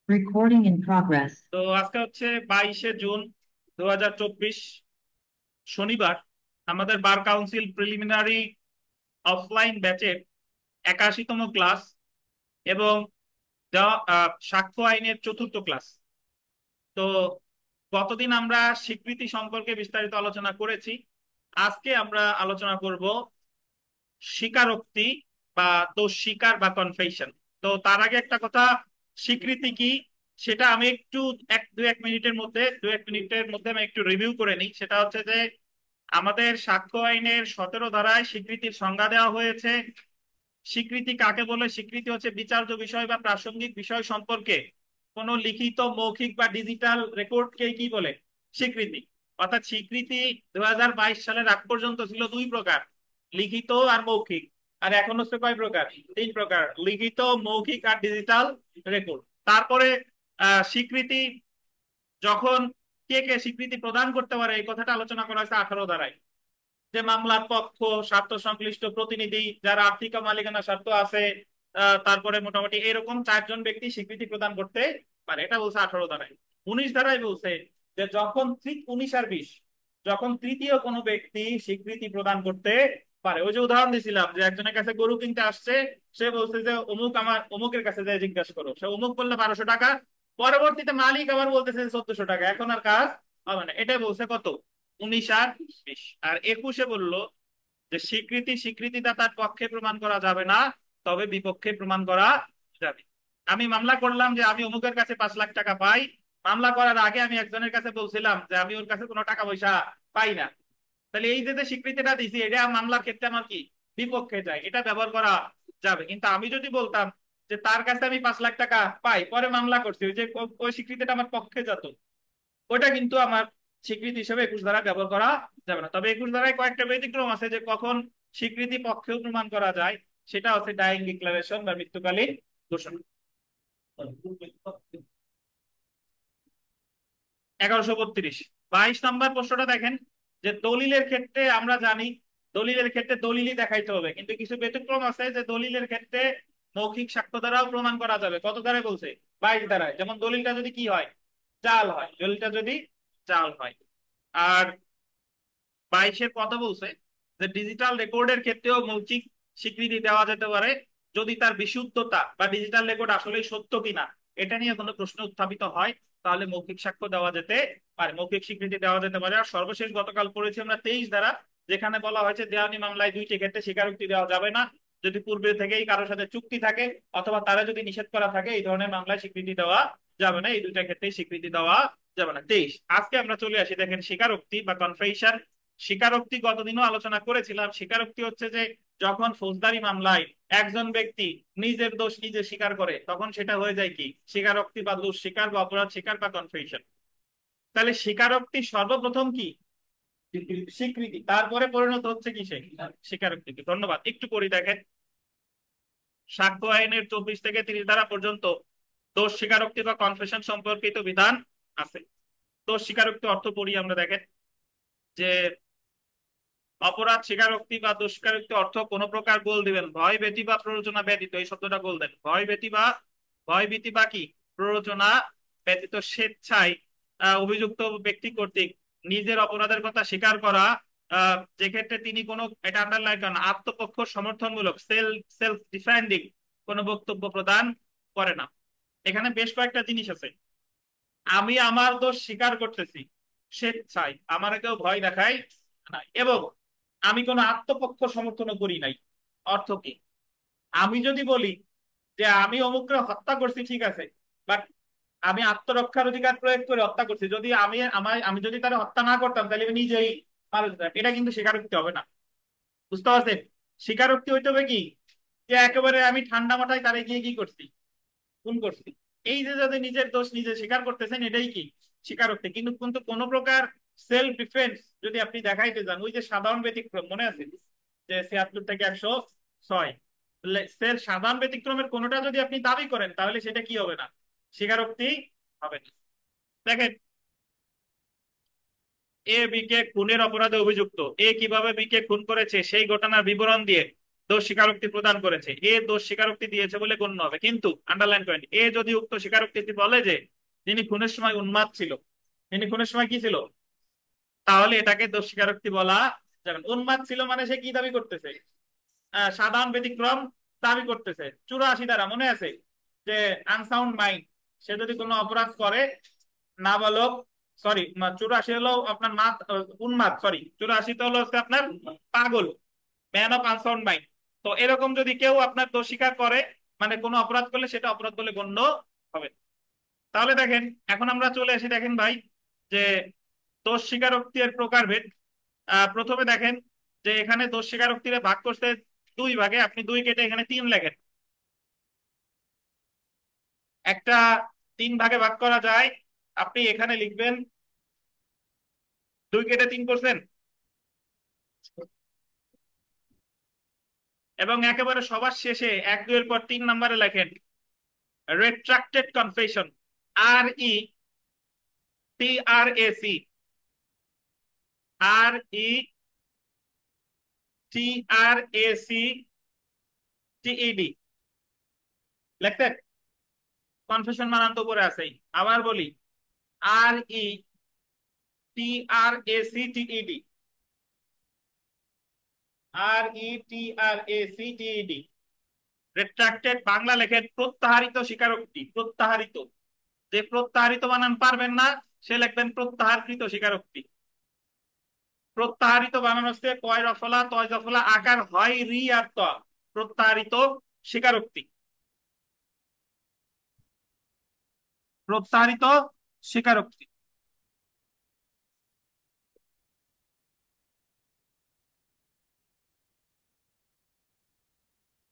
Recording in progress. তো আজকে হচ্ছে 22শে জুন 2024, শনিবার। আমাদের বার কাউন্সিল প্রিলিমিনারি অফলাইন ব্যাচের 81তম ক্লাস এবং সাক্ষ্য আইনের চতুর্থ ক্লাস। তো গতদিন আমরা স্বীকৃতি সম্পর্কে বিস্তারিত আলোচনা করেছি। আজকে আমরা আলোচনা করব স্বীকারোক্তি বা দোষ স্বীকার বা কনফেশন। তো তার আগে একটা কথা, স্বীকৃতি কি সেটা আমি একটু দু এক মিনিটের মধ্যে আমি একটু রিভিউ করে নিই। সেটা হচ্ছে যে আমাদের সাক্ষ্য আইনের 17 ধারায় স্বীকৃতির সংজ্ঞা দেওয়া হয়েছে। স্বীকৃতি কাকে বলে? স্বীকৃতি হচ্ছে বিচার্য বিষয় বা প্রাসঙ্গিক বিষয় সম্পর্কে কোনো লিখিত, মৌখিক বা ডিজিটাল রেকর্ডকে কি বলে? স্বীকৃতি। অর্থাৎ স্বীকৃতি 2022 সালের আগ পর্যন্ত ছিল দুই প্রকার, লিখিত আর মৌখিক। আর এখন হচ্ছে কয় প্রকার? তিন প্রকার, লিখিত, মৌখিক আর ডিজিটাল রেকর্ড। তারপরে স্বীকৃতি যখন কে কে স্বীকৃতি প্রদান করতে পারে এই কথাটা আলোচনা করা হয়েছে 18 ধারায়। যে মামলার পক্ষ, স্বার্থ সংশ্লিষ্ট প্রতিনিধি, যার আর্থিক ও মালিকানা স্বার্থ আছে, তারপরে মোটামুটি এরকম চারজন ব্যক্তি স্বীকৃতি প্রদান করতে পারে, এটা বলছে 18 ধারায়। 19 ধারায় বলছে যে যখন 19 আর 20, যখন তৃতীয় কোনো ব্যক্তি স্বীকৃতি প্রদান করতে পারে। ওই যে উদাহরণ দিছিলাম যে একজনের কাছে গরু কিনতে আসছে, সে বলছে যে অমুক আমার অমুকের কাছে যাই জিজ্ঞাসা করো, সে অমুক বললে 1200 টাকা, পরবর্তীতে মালিক আবার বলতেছে 1400 টাকা, এখন আর কাজ হবে না। এটা বলছে কত? 19 আর 20। আর 21-এ বললো যে স্বীকৃতিদাতার পক্ষে প্রমাণ করা যাবে না, তবে বিপক্ষে প্রমাণ করা যাবে। আমি মামলা করলাম যে আমি অমুকের কাছে 5 লাখ টাকা পাই। মামলা করার আগে আমি একজনের কাছে বলছিলাম যে আমি ওর কাছে কোনো টাকা পয়সা পাই না। তাহলে এই যে স্বীকৃতিটা দিছি, এটা মামলার ক্ষেত্রে আমার কি বিপক্ষে যায়, এটা ব্যবহার করা যাবে। কিন্তু আমি যদি বলতাম যে তার কাছে আমি 5 লাখ টাকা পাই, পরে মামলা করছি, ওই যে ওই স্বীকৃতিটা আমার পক্ষে যেত, ওটা কিন্তু আমার স্বীকৃতি হিসেবে 21 ধারা ব্যবহার করা যাবে না। তবে 21 ধারায় কয়েকটা ব্যতিক্রম আছে যে কখন স্বীকৃতি পক্ষেও প্রমাণ করা যায়। সেটা হচ্ছে ডাইং ডিক্লারেশন বা মৃত্যুকালীন ঘোষণা। 1132, 22 নম্বর প্রশ্নটা দেখেন যে দলিলের ক্ষেত্রে আমরা জানি দলিলের ক্ষেত্রে দলিলই দেখাইতে হবে, কিন্তু কিছু ব্যতিক্রম আছে যে দলিলের ক্ষেত্রে মৌখিক সাক্ষ্য দ্বারাও প্রমাণ করা যাবে। কত ধারায় বলছে? 22 ধারায়। যেমন দলিলটা যদি কি হয়? জাল হয়। দলিলটা যদি জাল হয়। আর 22-এর কথা বলছে যে ডিজিটাল রেকর্ডের ক্ষেত্রেও মৌখিক স্বীকৃতি দেওয়া যেতে পারে যদি তার বিশুদ্ধতা বা ডিজিটাল রেকর্ড আসলেই সত্য কিনা এটা নিয়ে কোনো প্রশ্ন উত্থাপিত হয়, তাহলে মৌখিক সাক্ষ্য দেওয়া যেতে পারে, মৌখিক স্বীকৃতি দেওয়া যেতে পারে। আর সর্বশেষ গতকাল পড়েছি আমরা 23 ধারা, যেখানে বলা হয়েছে দেওয়ানি মামলায় দুইটি ক্ষেত্রে স্বীকারোক্তি দেওয়া যাবে না, যদি পূর্বে থেকেই কারোর সাথে চুক্তি থাকে অথবা তারা যদি নিষেধ করা থাকে এই ধরনের মামলায় স্বীকৃতি দেওয়া যাবে না। এই দুইটা ক্ষেত্রেই স্বীকৃতি দেওয়া যাবে না। 23, আজকে আমরা চলে আসি দেখেন স্বীকারোক্তি বা কনফেশন। স্বীকারোক্তি গতদিনও আলোচনা করেছিলাম। স্বীকারোক্তি হচ্ছে যে যখন ফৌজদারি মামলায় একজন ব্যক্তি নিজের দোষ নিজে স্বীকার করে, তখন সেটা হয়ে যায় কি স্বীকারোক্তি বা দোষ স্বীকার বা অপরাধ স্বীকার বা কনফেশন। তাহলে স্বীকারোক্তি সর্বপ্রথম কি? স্বীকৃতি, তারপরে পরিণত হচ্ছে কি সে স্বীকারোক্তি। ধন্যবাদ। একটু পড়ি দেখেন, সাক্ষ্য আইনের 24 থেকে 30 ধারা পর্যন্ত দোষ স্বীকারোক্তি বা কনফেশন সম্পর্কিত বিধান আছে। দোষ স্বীকারোক্তি অর্থ পড়ি আমরা দেখেন যে অপরাধ স্বীকারোক্তি বা দুষ্কারোক্তি অর্থ কোন প্রকার গোল দিবেন ভয় ব্যতি বা প্ররোচনা ব্যতীত, এই শব্দটা গোল দেন, ভয় ভীতি বা কি প্ররোচনা ব্যতীত স্বেচ্ছায় অভিযুক্ত ব্যক্তি কর্তৃক নিজের অপরাধের কথা স্বীকার করা, যে ক্ষেত্রে তিনি কোনো, এটা আন্ডারলাইন করেন, আত্মপক্ষ সমর্থনমূলক সেলফ ডিফেন্ডিং কোনো বক্তব্য প্রদান করে না। এখানে বেশ কয়েকটা জিনিস আছে। আমি আমার দোষ স্বীকার করতেছি স্বেচ্ছায়, আমার কেউ ভয় দেখায় নাই, এবং আমি কোনো আত্মপক্ষ সমর্থন করি নাই। অর্থ কি? আমি যদি বলি যে আমি অমুককে হত্যা করছি, ঠিক আছে, বাট আমি আত্মরক্ষার অধিকার প্রয়োগ করে হত্যা করছি, যদি আমি যদি তারা হত্যা না করতাম তাহলে আমি নিজেই মারা যেতাম, এটা কিন্তু স্বীকারোক্তি হবে না। বুঝতে পারছেন? স্বীকারোক্তি হইতে হবে কি যে একেবারে আমি ঠান্ডা মাথায় তারে গিয়ে কি করছি, খুন করছি। এই যে যদি নিজের দোষ নিজে স্বীকার করতেছেন এটাই কি স্বীকারোক্তি। কিন্তু কিন্তু কোন প্রকার সেলফ ডিফেন্স যদি আপনি দেখাইতে যান, ওই যে সাধারণ ব্যতিক্রম মনে আছে যে 76 থেকে 106, সাধারণ ব্যতিক্রমের কোনোটা যদি আপনি দাবি করেন তাহলে সেটা কি হবে না, স্বীকারোক্তি হবে না। দেখেন, এ বি কে খুনের অপরাধে অভিযুক্ত। এ কিভাবে বি কে খুন করেছে সেই ঘটনার বিবরণ দিয়ে দোষ স্বীকারোক্তি প্রদান করেছে, এ দোষ স্বীকারোক্তি দিয়েছে বলে গণ্য হবে। কিন্তু আন্ডারলাইন করেন, এ যদি উক্ত স্বীকারোক্তিটি বলে যে তিনি খুনের সময় উন্মাদ ছিল, তিনি খুনের সময় কি ছিল, তাহলে এটাকে দোষ স্বীকারোক্তি বলা যাবে না। উন্মাদ ছিল মানে সে কি দাবি করতেছে, সাধারণ ব্যতিক্রম দাবি করতেছে। 84 দ্বারা মনে আছে যে আনসাউন্ড মাইন্ড, সে যদি কোনো অপরাধ করে, নাবালক, সরি 84 হলো আপনার উন্মাদ, সরি 84 তো হলো হচ্ছে আপনার পাগল, ম্যান অফ আনসাউন্ড মাইন্ড। তো এরকম যদি কেউ আপনার দোষ স্বীকার করে, মানে কোনো অপরাধ করলে সেটা অপরাধ বলে গণ্য হবে। তাহলে দেখেন, এখন আমরা চলে আসি, দেখেন ভাই, যে দোষ স্বীকারোক্তির প্রকারভেদ। প্রথমে দেখেন যে এখানে দোষ স্বীকারোক্তিরে ভাগ করতে দুই ভাগে, আপনি দুই কেটে এখানে তিন লেখেন। একটা তিন ভাগে ভাগ করা যায়, আপনি এখানে লিখবেন দুই কেটে তিন করছেন, এবং একেবারে সবার শেষে এক দুইয়ের পর তিন নম্বরে লেখেন রেট্রাক্টেড কনফেশন, RETRAC, RETRACTED লিখতেন। কনফেশন বানান তো উপরে আছেই, আবার বলি RETRACTED, RETRACTED। রেট্রাক্টেড বাংলা লেখেন প্রত্যাহারিত স্বীকারোক্তি, প্রত্যাহারিত। যে প্রত্যাহারিত বানান পারবেন না সে লিখবেন প্রত্যাহারকৃত স্বীকারোক্তি। প্রত্যাহারিত বানান হচ্ছে কয় রফলা তয় জফলা আকার হয় রি আর ত, প্রত্যাহারিত স্বীকারোক্তি, প্রত্যাহারিত স্বীকারোক্তি।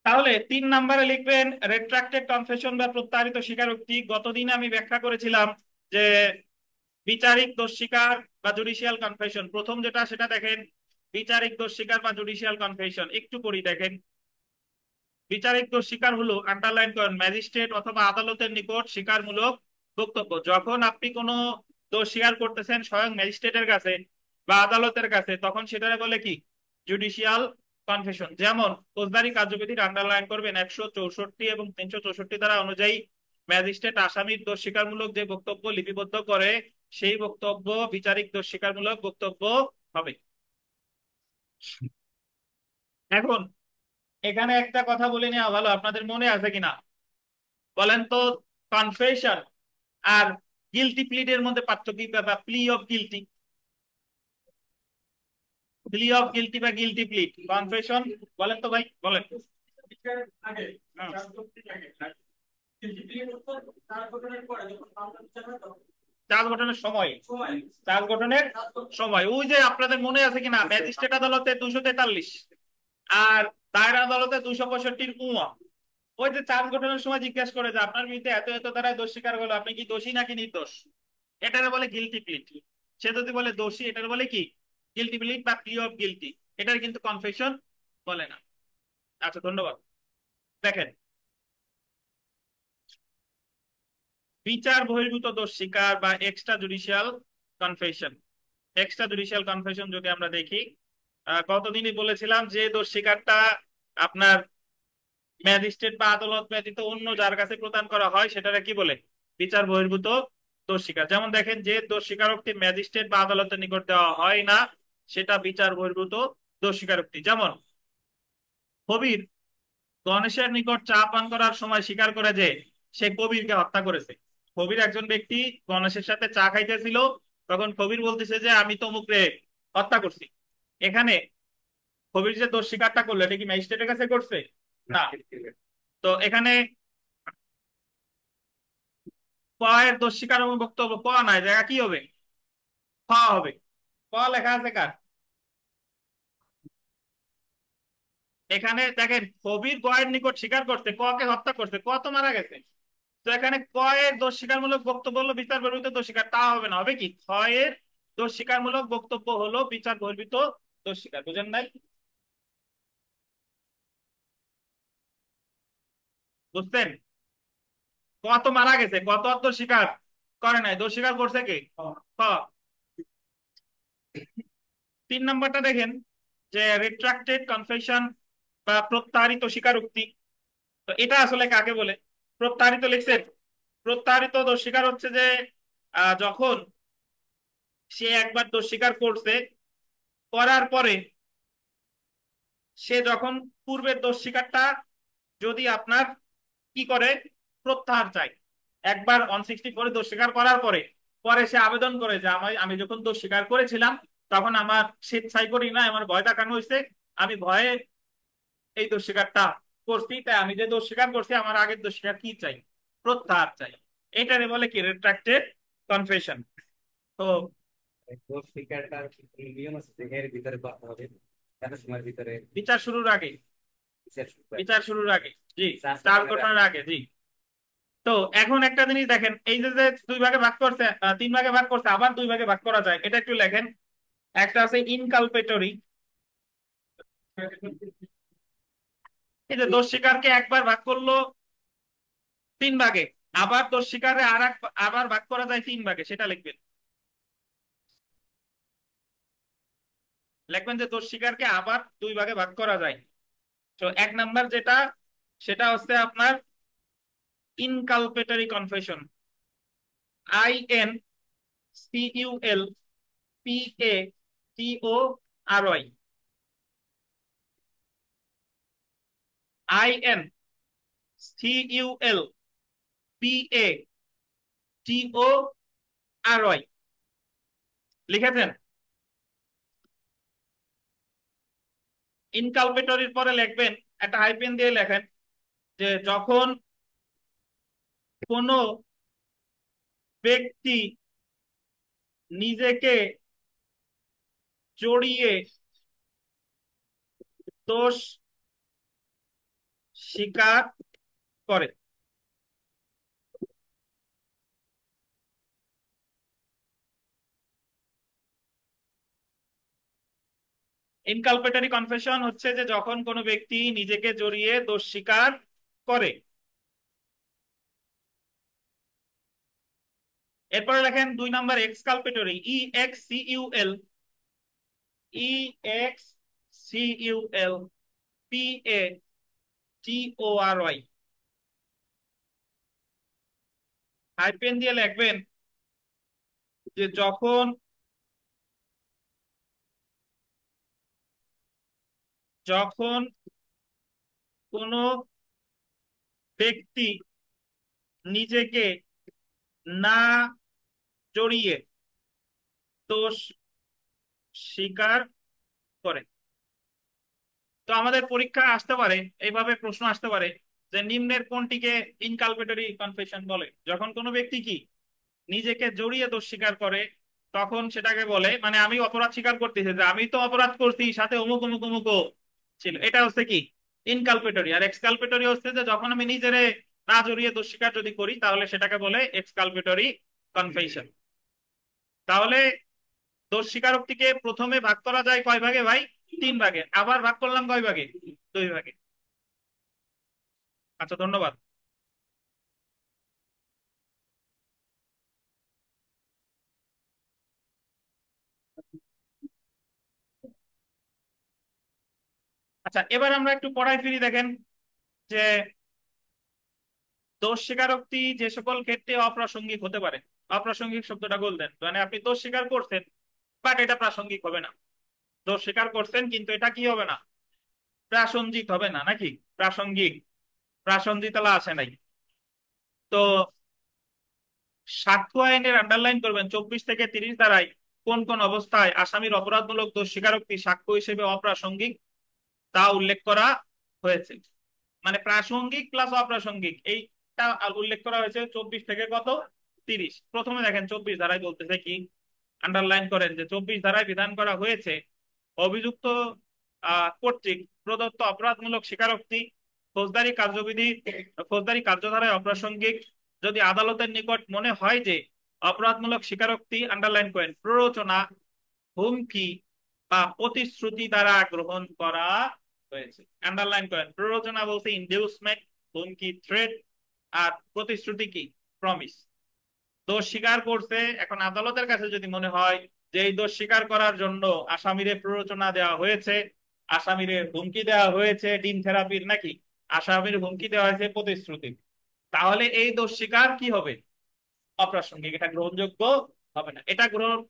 তাহলে তিন নম্বরে লিখবেন রেট্রাক্টেড কনফেশন বা প্রত্যাহারিত স্বীকারোক্তি। গতদিন আমি ব্যাখ্যা করেছিলাম যে বিচারিক দোষ স্বীকার বা জুডিশিয়াল কনফেশন, প্রথম যেটা সেটা দেখেন বিচারিক দোষ স্বীকার বা জুডিশিয়াল কনফেশন। একটু পড়ি দেখেন, বিচারিক দোষ স্বীকার হলো, আন্ডারলাইন করেন, ম্যাজিস্ট্রেট অথবা আদালতের নিকট স্বীকারমূলক বক্তব্য। যখন আপনি কোনো দোষ স্বীকার করতেছেন স্বয়ং ম্যাজিস্ট্রেটের কাছে বা আদালতের কাছে, তখন সেটা বলে কি, জুডিশিয়াল কনফেশন। যেমন ফৌজদারি কার্যবিধির আন্ডারলাইন করবেন 164 এবং 364 ধারা অনুযায়ী ম্যাজিস্ট্রেট আসামির দোষ স্বীকারমূলক যে বক্তব্য লিপিবদ্ধ করে, সেই বক্তব্য বিচারিক দোষ স্বীকারমূলক বক্তব্য হবে। এখন এখানে একটা কথা বলে নেওয়া ভালো, আপনাদের মনে আছে কিনা বলেন তো, কনফেশন আর গিলটি প্লিডের মধ্যে পার্থক্য কি, বা প্লি অফ গিলটি, প্লি অফ গিলটি বা গিলটি প্লিড, কনফেশন, বলেন তো ভাই, বলেন। হুম। চার্জ গঠনের সময়, চার্জ গঠনের সময়, ওই যে আপনাদের মনে আছে কিনা ম্যাজিস্ট্রেট আদালতে 243 আর দায়রা আদালতে 265 উয়া, ওই যে চার্জ গঠনের সময় জিজ্ঞাসা করে যে আপনার বিরুদ্ধে এত এত দ্বারা দোষ স্বীকার হলো, আপনি কি দোষী নাকি নির্দোষ, এটারে বলে গিলটি প্লিড। সে যদি বলে দোষী, এটার বলে কি, গিলটি প্লিড বা প্লি অফ গিলটি, এটার কিন্তু কনফেশন বলে না। আচ্ছা, ধন্যবাদ। দেখেন, বিচার বহির্ভূত দোষ স্বীকার বা extra judicial confession. Extra judicial confession যদি আমরা দেখি, কতদিনই বলেছিলাম যে দোষ স্বীকারটা আপনার ম্যাজিস্ট্রেট বা আদালত ব্যতীত অন্য যার কাছে প্রদান করা হয় সেটাকে কি বলে, বিচার বহির্ভূত দোষ স্বীকার। যেমন দেখেন, যে দোষ স্বীকারোক্তি ম্যাজিস্ট্রেট বা আদালতের নিকট দেওয়া হয় না সেটা বিচার বহির্ভূত দোষ স্বীকারোক্তি। যেমন কবির গণেশের নিকট চা পান করার সময় স্বীকার করে যে সে কবিরকে হত্যা করেছে। কবির একজন ব্যক্তি গণেশের সাথে চা খাইতেছিল, তখন কবির বলতেছে যে আমি তমুক রে হত্যা করছি। এখানে কবির যে দোষ স্বীকারটা করলো, এটা কি ম্যাজিস্ট্রেটের কাছে করছে? না। তো এখানে ক এর দোষ স্বীকার এবং বক্তব্য, ক নাই, জায়গা কি হবে, খ হবে। ক লেখা আছে কার, এখানে দেখেন কবির গ এর নিকট স্বীকার করছে ক কে হত্যা করছে, ক তো মারা গেছে। তো এখানে ক এর দোষ স্বীকারমূলক বক্তব্য হলো বিচার বহির্ভূত দোষ স্বীকার, তা হবে না, হবে কি, খ এর দোষ স্বীকারমূলক বক্তব্য হলো বিচার বহির্ভূত দোষ স্বীকার। বুঝেন নাই? বুঝছেন? ক তো মারা গেছে, ক তো আর দোষ স্বীকার করে নাই, দোষ স্বীকার করছে কে, খ। তিন নম্বরটা দেখেন যে রিট্রাক্টেড কনফেশন বা প্রত্যাহারিত স্বীকারোক্তি। তো এটা আসলে কাকে বলে? প্রত্যাহারিত লিখছেন। প্রত্যাহারিত দোষ স্বীকার হচ্ছে যে যখন সে একবার দোষ স্বীকার করছে, করার পরে সে যখন পূর্বের দোষ স্বীকারটা যদি আপনার কি করে, প্রত্যাহার চায়। একবার 164 দোষ স্বীকার করার পরে পরে সে আবেদন করে যে আমি আমি যখন দোষ স্বীকার করেছিলাম তখন আমার স্বেচ্ছায় করি না, আমার ভয় দেখানো হয়েছে, আমি ভয়ে এই দোষ স্বীকারটা করছি, তাই আমি যে দোষ স্বীকার করছি আমার আগের দোষ স্বীকার কি চাই, প্রত্যাহার চাই। এটারে বলে কি, রেট্রাক্টেড কনফেশন। তো দোষ স্বীকারটার নিয়ম আছে যে এর ভিতরে করতে হবে, এত সময়ের ভিতরে বিচার শুরুর আগে, বিচার শুরু করে বিচার শুরুর আগে, জি, 4 সেকেন্ডের চার্জ আগে। গঠনের আগে, জি। তো এখন একটা জিনিস দেখেন, এই যে যে দুই ভাগে ভাগ করছে, তিন ভাগে ভাগ করছে, আবার দুই ভাগে ভাগ করা যায়, এটা একটু লেখেন। একটা আছে ইনকালপেটরি, এই যে দোষ স্বীকারকে একবার ভাগ করলো তিন ভাগে, আবার দোষ স্বীকারে আবার ভাগ করা যায় তিন ভাগে, সেটা লিখবেন। লিখবেন যে দোষ স্বীকারকে আবার দুই ভাগে ভাগ করা যায়। তো এক নাম্বার যেটা, সেটা হচ্ছে আপনার ইনকালপেটরি কনফেশন। INCULPATORY, INCULPATORY, লিখেছেন? ইনকালপেটরির পরে লিখবেন, একটা হাইপেন দিয়ে লেখেন যে যখন কোন ব্যক্তি নিজেকে জড়িয়ে দোষ স্বীকার করে। ইনকালপেটরি কনফেশন হচ্ছে যে যখন কোনো ব্যক্তি নিজেকে জড়িয়ে দোষ স্বীকার করে। এরপরে লেখেন দুই নাম্বার এক্সকালপেটরি, EXCULPATORY, হাইপেন দিয়ে লিখবেন যে যখন কোনো ব্যক্তি নিজেকে না জড়িয়ে দোষ স্বীকার করে। তো আমাদের পরীক্ষা আসতে পারে, এইভাবে প্রশ্ন আসতে পারে যে নিম্নের কোনটিকে ইনকালপেটরি কনফেশন বলে? যখন কোনো ব্যক্তি কি নিজেকে জড়িয়ে দোষ স্বীকার করে, তখন সেটাকে বলে, মানে আমি অপরাধ স্বীকার করতেছি যে আমি তো অপরাধ করছি, সাথে অমুক অমুক অমুক ছিল, এটা হচ্ছে কি ইনকালপেটরি। আর এক্সকালপেটরি হচ্ছে যে যখন আমি নিজেরে না জড়িয়ে দোষ স্বীকার যদি করি তাহলে সেটাকে বলে এক্সকালপেটরি কনফেশন। তাহলে দোষ স্বীকারোক্তিকে প্রথমে ভাগ করা যায় কয় ভাগে ভাই? তিন ভাগে। আবার ভাগ করলাম কয় ভাগে? দুই ভাগে। আচ্ছা, ধন্যবাদ। আচ্ছা, এবার আমরা একটু পড়ায় ফিরি, দেখেন যে দোষ স্বীকারোক্তি যে সকল ক্ষেত্রে অপ্রাসঙ্গিক হতে পারে। অপ্রাসঙ্গিক শব্দটা বলতেন, মানে আপনি দোষ স্বীকার করছেন বাট এটা প্রাসঙ্গিক হবে না। দোষ স্বীকার করছেন কিন্তু এটা কি হবে না, প্রাসঙ্গিক হবে না, নাকি প্রাসঙ্গিক, প্রাসঙ্গিকতা আসে নাই। তো সাক্ষ্য আইনের আন্ডারলাইন করবেন 24 থেকে 30 ধারায় কোন কোন অবস্থায় আসামির অপরাধমূলক দোষ স্বীকারোক্তি সাক্ষ্য হিসেবে অপ্রাসঙ্গিক তা উল্লেখ করা হয়েছে। মানে প্রাসঙ্গিক প্লাস অপ্রাসঙ্গিক এইটা উল্লেখ করা হয়েছে 24 থেকে কত 30। প্রথমে দেখেন 24 ধারায় বলতেছে কি, আন্ডারলাইন করেন যে 24 ধারায় বিধান করা হয়েছে অভিযুক্ত কর্তৃক প্রদত্ত অপরাধমূলক স্বীকারোক্তি ফৌজদারি কার্যধারায় অপ্রাসঙ্গিক যদি আদালতের নিকট মনে হয় যে অপরাধমূলক স্বীকারোক্তি, আন্ডারলাইন করেন, প্ররোচনা, হুমকি বা প্রতিশ্রুতি দ্বারা গ্রহণ করা হয়েছে। আন্ডারলাইন করেন, প্ররোচনা বলতে ইনডিউসমেন্ট, হুমকি থ্রেট, আর প্রতিশ্রুতি কি প্রমিস। দোষ স্বীকার করছে, এখন আদালতের কাছে যদি মনে হয় যে এই দোষ স্বীকার করার জন্য আসামিরে প্ররোচনা দেওয়া হয়েছে আসামিরে হুমকি দেওয়া হয়েছে ডিম থেরাপির, নাকি আসামির হুমকি দেওয়া হয়েছে প্রতিশ্রুতি, তাহলে এই দোষ স্বীকার কি হবে? অপ্রাসঙ্গিক, এটা গ্রহণযোগ্য হবে না।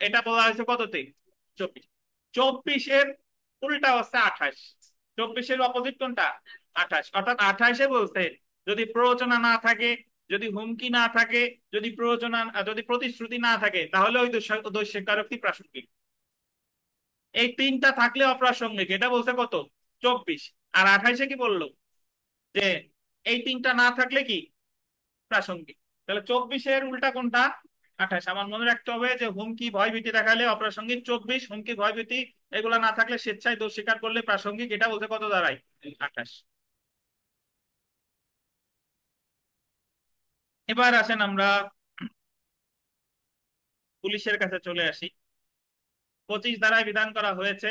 এটা বলা হয়েছে কততে? 24। 24-এর উল্টা হচ্ছে 28। 24-এর অপোজিট কোনটা? 28। অর্থাৎ 28-এ বলছে যদি প্ররোচনা না থাকে, যদি হুমকি না থাকে, যদি প্রতিশ্রুতি না থাকে, তাহলে ওই দোষ স্বীকারোক্তি প্রাসঙ্গিক। এই তিনটা থাকলে অপ্রাসঙ্গিক, এটা বলছে কত? 24। আর 28-এ কি বললো? যে এই তিনটা না থাকলে কি প্রাসঙ্গিক। তাহলে 24-এর উল্টা কোনটা? 28। আমার মনে রাখতে হবে যে হুমকি ভয়ভীতি দেখালে অপ্রাসঙ্গিক 24, হুমকি ভয়ভীতি এগুলা না থাকলে স্বেচ্ছায় দোষ স্বীকার করলে প্রাসঙ্গিক, এটা বলতে কত দাঁড়ায়? 28। এবার আসেন আমরা পুলিশের কাছে চলে আসি। 25 ধারায় বিধান করা হয়েছে,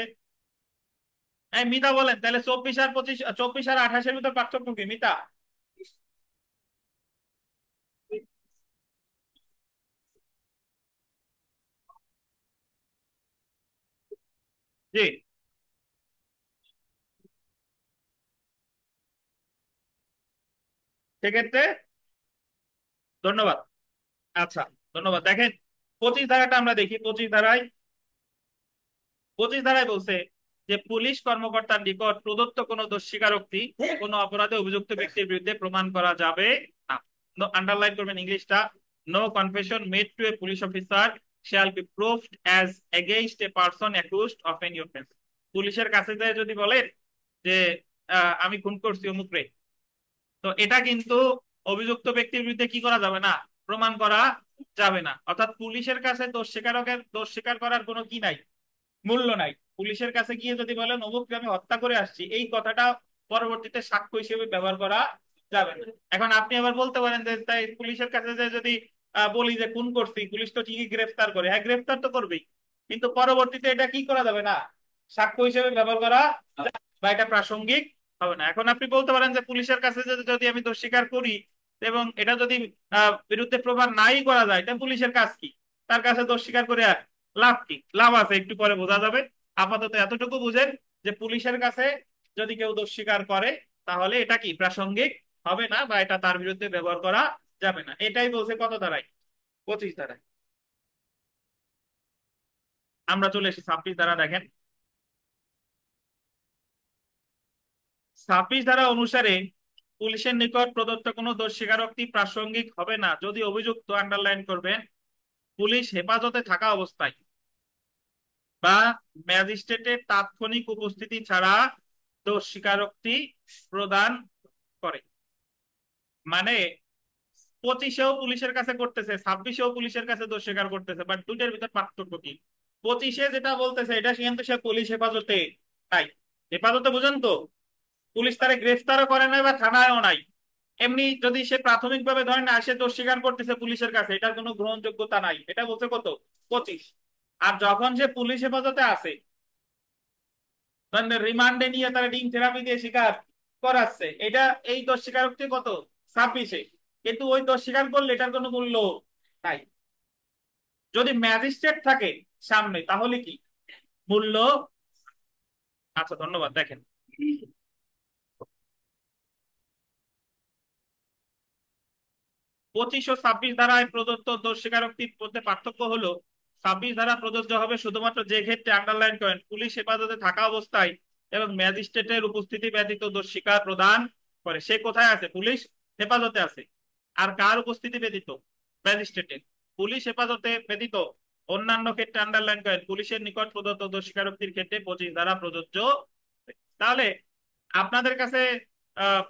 এই মিতা বলেন তাহলে 24 আর 25, 24 আর 28-এর ভিতর পার্থক্য কি মিতা? জি, সেক্ষেত্রে ধন্যবাদ। আচ্ছা, ধন্যবাদ। দেখেন 25 ধারাটা আমরা দেখি। 25 ধারায় বলছে যে পুলিশ কর্মকর্তার নিকট প্রদত্ত কোনো দোষ স্বীকারোক্তি কোনো অপরাধে অভিযুক্ত ব্যক্তির বিরুদ্ধে প্রমাণ করা যাবে না। আন্ডারলাইন করবেন ইংলিশটা, no confession made to a police officer shall be proved as against a person accused of any offence. পুলিশের কাছে যায় যদি বলেন যে আমি খুন করছি অমুক রে, তো এটা কিন্তু অভিযুক্ত ব্যক্তির বিরুদ্ধে কি করা যাবে না, প্রমাণ করা যাবে না। অর্থাৎ পুলিশের কাছে দোষ স্বীকার করার কোনো কি নাই, মূল্য নাই। পুলিশের কাছে গিয়ে যদি বলেন অমুককে আমি হত্যা করে আসছি, এই কথাটা পরবর্তীতে সাক্ষ্য হিসেবে ব্যবহার করা যাবে না। এখন আপনি আবার বলতে পারেন যে তাই পুলিশের কাছে যে যদি বলি যে খুন করছি, পুলিশ তো ঠিকই গ্রেফতার করে, হ্যাঁ গ্রেফতার তো করবেই, কিন্তু পরবর্তীতে এটা কি করা যাবে না, সাক্ষ্য হিসেবে ব্যবহার করা যাবে না, বা এটা প্রাসঙ্গিক হবে না। এখন আপনি বলতে পারেন যে পুলিশের কাছে যদি আমি দোষ স্বীকার করি এবং এটা যদি বিরুদ্ধে প্রমাণ নাই করা যায়, তাহলে পুলিশের কাজ কি? তার কাছে দোষ স্বীকার করে আর লাভ কি? লাভ আছে, একটু পরে বোঝা যাবে। আপাতত এতটুকু বুঝেন যে পুলিশের কাছে যদি কেউ দোষ স্বীকার করে, তাহলে এটা কি প্রাসঙ্গিক হবে না, বা এটা তার বিরুদ্ধে ব্যবহার করা যাবে না। এটাই বলছে কত ধারায়? 25 ধারায়। আমরা চলে এসেছি 26 ধারা। দেখেন 26 ধারা অনুসারে পুলিশের নিকট প্রদত্ত কোনো দোষ স্বীকারোক্তি প্রাসঙ্গিক হবে না যদি অভিযুক্ত, আন্ডারলাইন করবেন, পুলিশ হেফাজতে থাকা অবস্থায় বা ম্যাজিস্ট্রেটের তাৎক্ষণিক উপস্থিতি ছাড়া দোষ স্বীকারোক্তি প্রদান করে। মানে 25-এও পুলিশের কাছে করতেছে, 26-এও পুলিশের কাছে দোষ স্বীকার করতেছে, বাট দুইটার ভিতর পার্থক্য কি? 25-এ যেটা বলতেছে এটা কিন্তু সে পুলিশ হেফাজতে নাই। হেফাজতে বুঝেন তো, পুলিশ তারে গ্রেফতারও করে নাই বা থানায়ও নাই। এমনি যদি সে প্রাথমিকভাবে ধরেন আসে দোষ স্বীকার করতেছে পুলিশের কাছে, এটার কোনো গ্রহণযোগ্যতা নাই, এটা বলছে কত? 25। আর যখন সে পুলিশ হেফাজতে আছে, রিমান্ডে নিয়ে তারা ডিম থেরাপি দিয়ে স্বীকার করাচ্ছে, এটা এই দোষ স্বীকারোক্তি কত? 26-এ। কিন্তু ওই দোষ স্বীকার করলে এটার কোনো মূল্য নাই। যদি ম্যাজিস্ট্রেট থাকে সামনে তাহলে কি মূল্য? আচ্ছা, ধন্যবাদ। দেখেন 25 ও 26 ধারায় প্রদত্ত দোষ স্বীকারোক্তির মধ্যে পার্থক্য হলো 26 ধারা প্রযোজ্য হবে শুধুমাত্র যে ক্ষেত্রে, আন্ডারলাইন করেন, পুলিশ হেফাজতে থাকা অবস্থায় এবং ম্যাজিস্ট্রেটের উপস্থিতি ব্যতীত দোষ স্বীকার প্রদান করে। সে কোথায় আছে? পুলিশ হেফাজতে আছে। আর কার উপস্থিতি ব্যতীত? ম্যাজিস্ট্রেটের। পুলিশ হেফাজতে ব্যতীত অন্যান্য ক্ষেত্রে, আন্ডারলাইন করেন, পুলিশের নিকট প্রদত্ত দোষ স্বীকারোক্তির ক্ষেত্রে 25 ধারা প্রযোজ্য। তাহলে আপনাদের কাছে আহ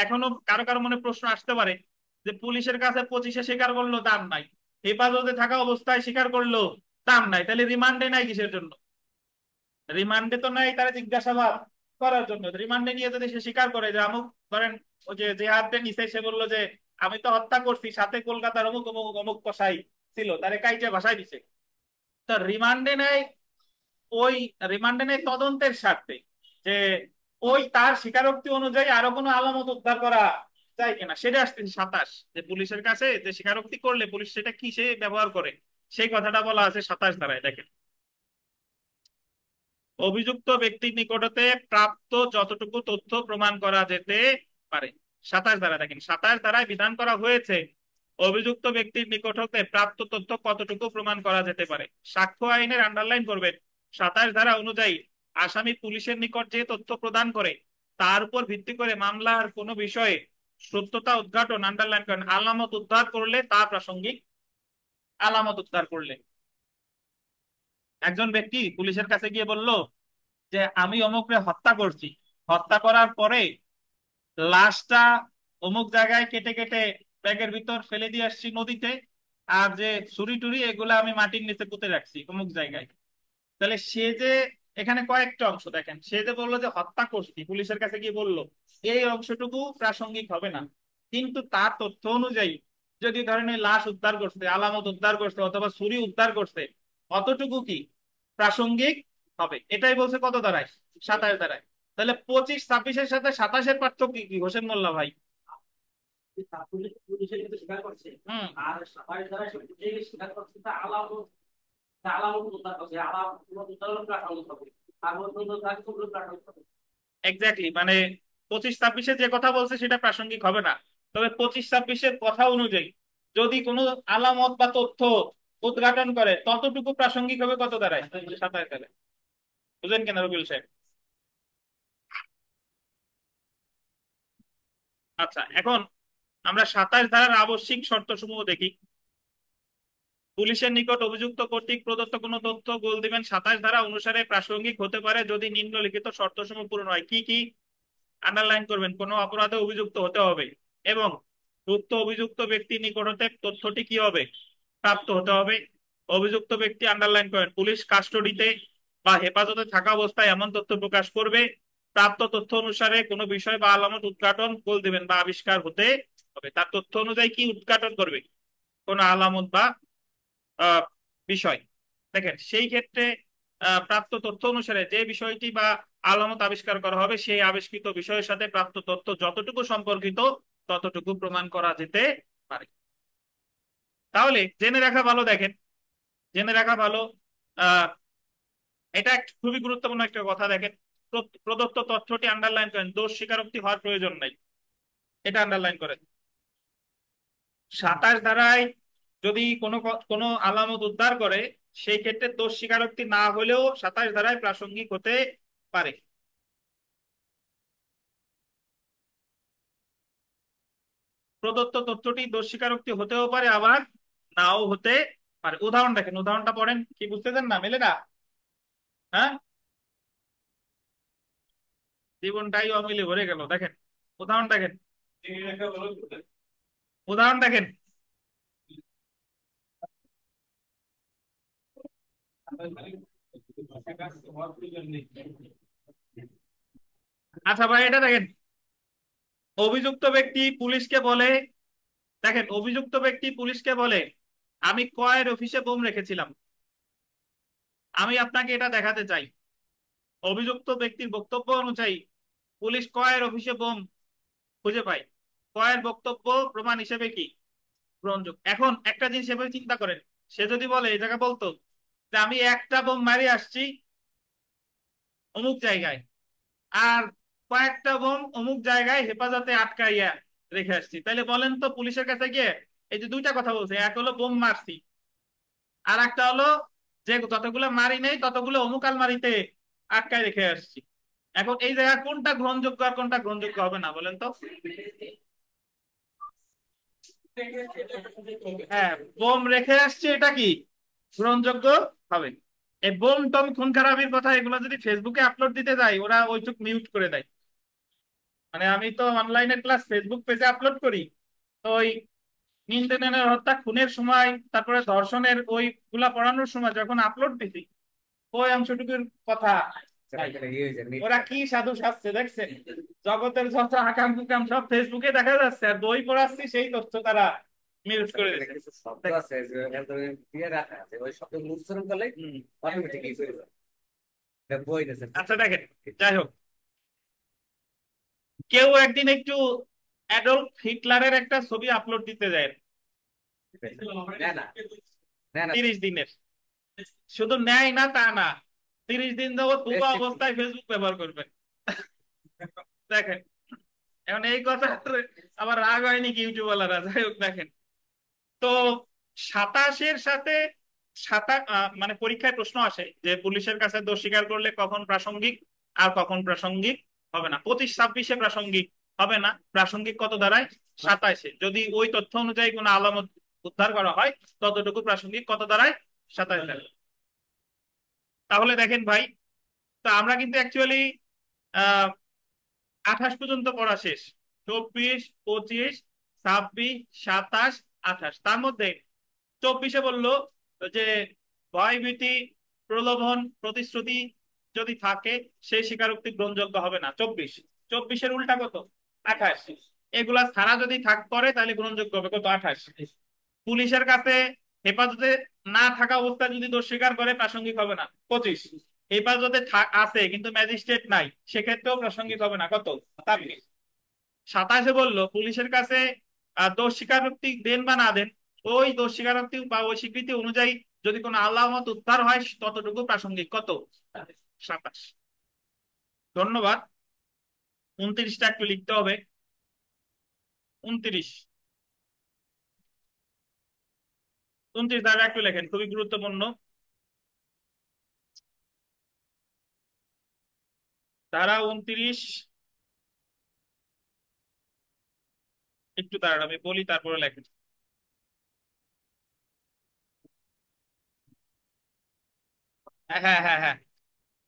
এখনো কারো কারো মনে প্রশ্ন আসতে পারে যে পুলিশের কাছে 25-এ স্বীকার করলো দাম নাই, হেফাজতে থাকা অবস্থায় স্বীকার করলো দাম নাই, তাহলে রিমান্ডে নাই কিসের জন্য? রিমান্ডে তো নাই তারা জিজ্ঞাসাবাদ করার জন্য। রিমান্ডে নিয়ে যদি সে স্বীকার করে যে আমুক, ধরেন ওই যে হাতে নিচে সে বললো যে আমি তো হত্যা করছি, সাথে কলকাতার অমুক অমুক অমুক কসাই ছিল, তারে কাইটে ভাষায় দিছে, তো রিমান্ডে নেয়। ওই রিমান্ডে নেয় তদন্তের স্বার্থে যে ওই তার স্বীকারোক্তি অনুযায়ী আরো কোনো আলামত উদ্ধার করা যায় কিনা, সেটা আসছে 27। যে পুলিশের কাছে যে স্বীকারোক্তি করলে পুলিশ সেটা কিসে ব্যবহার করে, সেই কথাটা বলা আছে 27 ধারায়। দেখেন অভিযুক্ত ব্যক্তির নিকট হতে প্রাপ্ত যতটুকু তথ্য প্রমাণ করা যেতে পারে। 27 ধারা দেখেন, 27 ধারায় বিধান করা হয়েছে অভিযুক্ত ব্যক্তির নিকট হতে প্রাপ্ত তথ্য কতটুকু প্রমাণ করা যেতে পারে। সাক্ষ্য আইনের আন্ডারলাইন করবেন, 27 ধারা অনুযায়ী আসামি পুলিশের নিকট যে তথ্য প্রদান করে তার উপর ভিত্তি করে মামলার কোনো বিষয়ে সত্যতা উদ্ঘাটন, আন্ডারলাইন করেন, আলামত উদ্ধার করলে তা প্রাসঙ্গিক। আলামত উদ্ধার করলে একজন ব্যক্তি পুলিশের কাছে গিয়ে বলল যে আমি অমুকরে হত্যা করছি, হত্যা করার পরে লাশটা অমুক জায়গায় কেটে কেটে ব্যাগের ভিতর ফেলে দিয়ে আসছি নদীতে, আর যে ছুরি টুরি এগুলো আমি মাটির নিচে পুঁতে রাখছি অমুক জায়গায়। তাহলে সে যে এখানে কয়েকটা অংশ দেখেন, সে যে বললো যে হত্যা করছি, পুলিশের কাছে গিয়ে বললো, এই অংশটুকু প্রাসঙ্গিক হবে না। কিন্তু তার তথ্য অনুযায়ী যদি ধরেন এই লাশ উদ্ধার করছে, আলামত উদ্ধার করছে, অথবা ছুরি উদ্ধার করছে, অতটুকু কি প্রাসঙ্গিক হবে। এটাই বলছে কত দ্বারায়, 27 দ্বারায়। তাহলে 25 26-এর সাথে 27-এর পার্থক্য কি হোসেন মোল্লা ভাই? পুলিশের কিন্তু স্বীকার করছে, হম। আর সবাই যারা যে স্বীকার করছে তা আলামত, তা আলামত উদ্ধার করছে, আলামত উদ্ধার প্রাসঙ্গিক হবে, আর পর্যন্ত তার সবগুলো প্রাসঙ্গিক হবে। এক্স্যাক্টলি, মানে 25 26-এ যে কথা বলছে সেটা প্রাসঙ্গিক হবে না। তবে 25 26-এর কথা অনুযায়ী যদি কোনো আলামত বা তথ্য উদ্ঘাটন করে ততটুকু প্রাসঙ্গিক হবে কত দ্বারায়, 27 দ্বারায়। বুঝলেন কেন রবিউল সাহেব? আচ্ছা, এখন আমরা 27 ধারার আবশ্যিক শর্ত সমূহ দেখি। পুলিশের নিকট অভিযুক্ত কর্তৃক প্রদত্ত কোনো তথ্য গোল দিবেন 27 ধারা অনুসারে প্রাসঙ্গিক হতে পারে যদি নিম্নলিখিত শর্তসমূহ পূরণ হয়। কি কি? আন্ডারলাইন করবেন, কোনো অপরাধে অভিযুক্ত হতে হবে এবং উক্ত অভিযুক্ত ব্যক্তির নিকট হতে তথ্যটি কি হবে, প্রাপ্ত হতে হবে। অভিযুক্ত ব্যক্তি, আন্ডারলাইন করেন, পুলিশ কাস্টডিতে বা হেফাজতে থাকা অবস্থায় এমন তথ্য প্রকাশ করবে। প্রাপ্ত তথ্য অনুসারে কোনো বিষয় বা আলামত উদ্ঘাটন গোল দিবেন বা আবিষ্কার হতে হবে। তার তথ্য অনুযায়ী কি উদ্ঘাটন করবে, কোন আলামত বা আহ, বিষয়। দেখেন সেই ক্ষেত্রে প্রাপ্ত তথ্য অনুসারে যে বিষয়টি বা আলামত আবিষ্কার করা হবে সেই আবিষ্কৃত বিষয়ের সাথে প্রাপ্ত তথ্য যতটুকু সম্পর্কিত ততটুকু প্রমাণ করা যেতে পারে। তাহলে জেনে রাখা ভালো, দেখেন জেনে রাখা ভালো। আহ এটা খুবই গুরুত্বপূর্ণ একটা কথা। দেখেন, প্রদত্ত তথ্যটি আন্ডারলাইন করেন, দোষ স্বীকারোক্তি হওয়ার প্রয়োজন নাই, এটা আন্ডারলাইন করেন। 27 ধারায় যদি কোনো কোনো আলামত উদ্ধার করে সেই ক্ষেত্রে দোষ স্বীকারোক্তি না হলেও 27 ধারায় প্রাসঙ্গিক হতে পারে। প্রদত্ত তথ্যটি দোষ স্বীকারোক্তি হতেও পারে, আবার নাও হতে পারে। উদাহরণ দেখেন, উদাহরণটা পড়েন, কি বুঝতেছেন না? মেলে না? হ্যাঁ, জীবনটাই অমিলে ভরে গেল। দেখেন উদাহরণ দেখেন, উদাহরণ দেখেন। আচ্ছা ভাই, এটা দেখেন, অভিযুক্ত ব্যক্তি পুলিশকে বলে, দেখেন অভিযুক্ত ব্যক্তি পুলিশকে বলে আমি কয়ের অফিসে বোম রেখেছিলাম, আমি আপনাকে এটা দেখাতে চাই। অভিযুক্ত ব্যক্তির বক্তব্য অনুযায়ী পুলিশ কয়ের অফিসে বোম খুঁজে পায়। কয়ের বক্তব্য প্রমাণ হিসেবে কি গ্রহণযোগ্য। এখন একটা জিনিস এভাবে চিন্তা করেন, সে যদি বলে, এই জায়গা বলতো যে আমি একটা বোম মারি আসছি অমুক জায়গায়, আর কয়েকটা বোম অমুক জায়গায় হেফাজতে আটকাইয়া রেখে আসছি, তাহলে বলেন তো পুলিশের কাছে গিয়ে এই যে দুইটা কথা বলছে, এক হলো বোম মারছি, আর একটা হলো যে যতগুলো মারি নেই ততগুলো অমুক আলমারিতে আটকায় রেখে আসছি। এখন এই জায়গা কোনটা গ্রহণযোগ্য আর কোনটা গ্রহণযোগ্য হবে না বলেন তো? হ্যাঁ, বোম রেখে আসছে, এটা কি গ্রহণযোগ্য হবে। এই বোম টম খুন খারাপির কথা এগুলো যদি ফেসবুকে আপলোড দিতে যাই ওরা ওইটুক মিউট করে দেয়। মানে আমি তো অনলাইনের ক্লাস ফেসবুক পেজে আপলোড করি, তো ওই নির্যাতনের হত্যা খুনের সময় তারপরে ধর্ষণের ওই গুলা পড়ানোর সময় যখন আপলোড দিছি ওই অংশটুকুর কথা নাই। ওরা কি সাধু সাজছে দেখছেন, জগতের যত আকাম কুকাম সব ফেসবুকে দেখা যাচ্ছে, আর বই পড়াচ্ছি সেই তথ্য তারা মিউট করে দিচ্ছে। কিছু শব্দ আছে যে দিয়ে রাখা আছে, ওই শব্দগুলো উচ্চারণ করলে অটোমেটিক ইউজ হয়ে যাবে। এটা বই দিয়েছে। আচ্ছা দেখেন, যাই হোক, কেউ একদিন একটু অ্যাডলফ হিটলারের একটা ছবি আপলোড দিতে যায় না না না না 30 দিনের, শুধু নেয় না তা না, 30 দিন যাবত বোবা অবস্থায় ফেসবুক ব্যবহার করবেন। দেখেন, এখন এই কথা আবার রাগ হয়নি কি ইউটিউবালারা? যাই হোক, দেখেন তো 27-এর সাথে মানে পরীক্ষায় প্রশ্ন আসে যে পুলিশের কাছে দোষ স্বীকার করলে কখন প্রাসঙ্গিক আর কখন প্রাসঙ্গিক হবে না। 25-26-এ প্রাসঙ্গিক হবে না, প্রাসঙ্গিক কত দাঁড়ায়? 27-এ। যদি ওই তথ্য অনুযায়ী কোনো আলামত উদ্ধার করা হয় ততটুকু প্রাসঙ্গিক কত দাঁড়ায়? 27 দাঁড়ায়। তাহলে দেখেন ভাই, তো আমরা কিন্তু অ্যাকচুয়ালি 28 পর্যন্ত পড়া শেষ। 24, 25, 26, 27, 28। তার মধ্যে 24-এ বললো যে ভয় ভীতি প্রলোভন প্রতিশ্রুতি যদি থাকে সেই স্বীকারোক্তি গ্রহণযোগ্য হবে না। 24-এর উল্টা কত? 28। এগুলা ছাড়া যদি করে তাহলে গ্রহণযোগ্য হবে কত? 28। পুলিশের কাছে হেফাজতে না থাকা অবস্থায় যদি দোষ স্বীকার করে প্রাসঙ্গিক হবে না। 25। হেফাজতে আছে কিন্তু ম্যাজিস্ট্রেট নাই, সেক্ষেত্রেও প্রাসঙ্গিক হবে না। কত? 26। 27-এ বললো পুলিশের কাছে দোষ স্বীকারোক্তি দেন বা না দেন, ওই দোষ স্বীকারোক্তি বা ওই স্বীকৃতি অনুযায়ী যদি কোনো আলামত উদ্ধার হয় ততটুকু প্রাসঙ্গিক। কত? 27। ধন্যবাদ। 29টা একটু লিখতে হবে। 29, 29 ধারা একটু লেখেন, খুবই গুরুত্বপূর্ণ। ধারা 29, একটু দাঁড়ান আমি বলি তারপরে লেখেন। হ্যাঁ হ্যাঁ হ্যাঁ হ্যাঁ,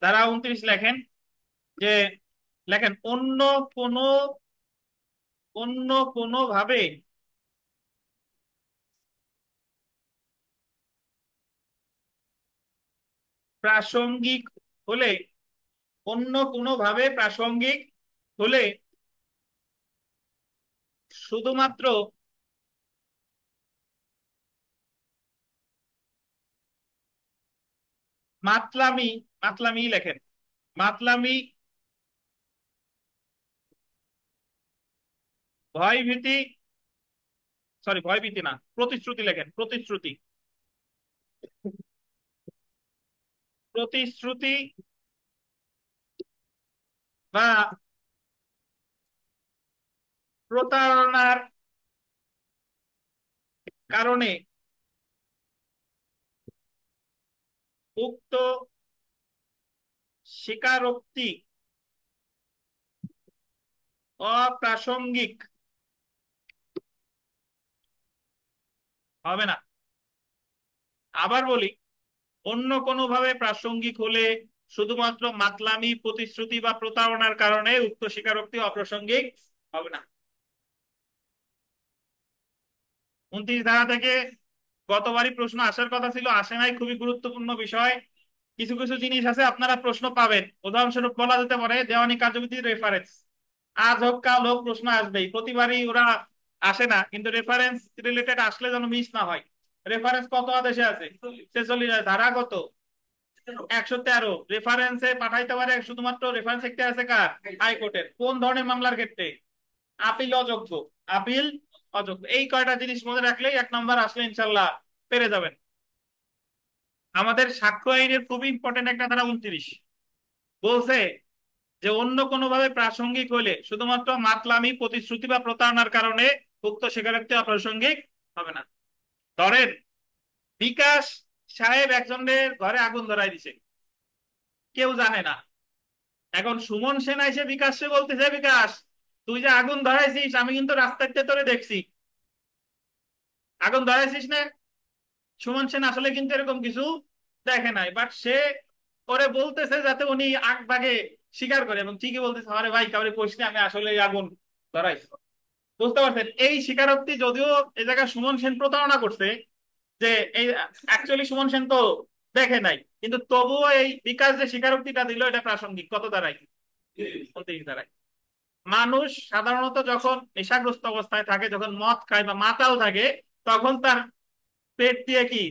ধারা 29 লেখেন যে, লেখেন কোনো অন্য কোনো ভাবে প্রাসঙ্গিক হলে, অন্য কোনো ভাবে প্রাসঙ্গিক হলে শুধুমাত্র মাতলামি, মাতলামি লেখেন, মাতলামি ভয় ভীতি, সরি ভয় ভীতি না, প্রতিশ্রুতি লেখেন, প্রতিশ্রুতি, প্রতিশ্রুতি বা প্রতারণার কারণে উক্ত স্বীকারোক্তি অপ্রাসঙ্গিক হবে না। আবার বলি, অন্য কোনোভাবে প্রাসঙ্গিক হলে শুধুমাত্র মাতলামি প্রতিশ্রুতি বা প্রতারণার কারণে উক্ত স্বীকারোক্তি অপ্রাসঙ্গিক হবে না। 29 ধারা থেকে গতবারই প্রশ্ন আসার কথা ছিল, আসে নাই, খুবই গুরুত্বপূর্ণ বিষয়। কিছু কিছু জিনিস আছে আপনারা প্রশ্ন পাবেন, উদাহরণস্বরূপ বলা যেতে পারে দেওয়ানি কার্যবিধির রেফারেন্স। আজ হোক কাল হোক প্রশ্ন আসবেই, প্রতিবারই ওরা আসে না, কিন্তু রেফারেন্স রিলেটেড আসলে যেন মিস না হয়। রেফারেন্স কত আদেশে আছে? 46। ধারা কত? 113। রেফারেন্সে পাঠাইতে পারে শুধুমাত্র, রেফারেন্স একটা আছে কার? হাইকোর্টের। কোন ধরনের মামলার ক্ষেত্রে? আপিল অযোগ্য, আপিল অযোগ্য। এই কয়টা জিনিস মনে রাখলেই 1 নম্বর আসলে ইনশাল্লাহ পেরে যাবেন। আমাদের সাক্ষ্য আইনের খুবই ইম্পর্টেন্ট একটা ধারা 29 বলছে যে অন্য কোনোভাবে প্রাসঙ্গিক হইলে শুধুমাত্র মাতলামি প্রতিশ্রুতি বা প্রতারণার কারণে উক্ত স্বীকারোক্তি অপ্রাসঙ্গিক হবে না। ধরেন বিকাশ সাহেব একজনের ঘরে আগুন ধরাই দিছে, কেউ জানে না। এখন সুমন সেন এসে বিকাশকে বলতেছে, বিকাশ তুই যে আগুন ধরাইছিস আমি কিন্তু রাস্তাতে তোরে দেখছি, আগুন ধরাইছিস না? সুমন সেন আসলে কিন্তু এরকম কিছু দেখে নাই, বাট সে ওরে বলতেছে যাতে উনি আগ ভাগে স্বীকার করে, এবং ঠিকই বলতেছে, আরে ভাই কাউরে কইস না, আমি আসলে আগুন ধরাইছি। বুঝতে পারছেন? এই স্বীকারোক্তি যদিও এই জায়গায় সুমন সেন প্রতারণা করছে, যে এই অ্যাকচুয়ালি সুমন সেন তো দেখে নাই, কিন্তু তবুও এই বিকাশ যে স্বীকারোক্তিটা দিল এটা প্রাসঙ্গিক। কত দাঁড়ায়? 29 দাঁড়ায়। মানুষ সাধারণত যখন নেশাগ্রস্ত অবস্থায় থাকে, যখন মদ খায় বা মাতাল থাকে, তখন তার পেট দিয়ে কি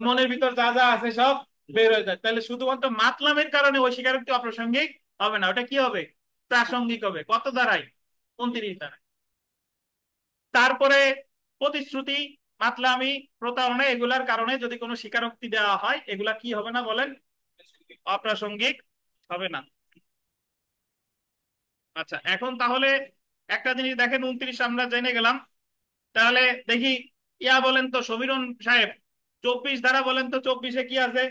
মনের ভিতর যা যা আছে সব বের হয়ে যায়। তাহলে শুধুমাত্র মাতলামের কারণে ওই স্বীকারোক্তি অপ্রাসঙ্গিক হবে না, ওটা কি হবে? প্রাসঙ্গিক হবে। কত দাঁড়ায়? 29 দাঁড়ায়। তারপরে প্রতিশ্রুতি, মাতলামি, প্রতারণা এগুলার কারণে যদি কোনো স্বীকারোক্তি দেওয়া হয়, এগুলা কি হবে না বলেন? অপ্রাসঙ্গিক হবে না। আচ্ছা, এখন তাহলে একটা জিনিস দেখেন, 29 আমরা জেনে গেলাম। তাহলে দেখি, ইয়া বলেন তো সমীরণ সাহেব, 24 ধারা বলেন তো, 24-এ কি আছে?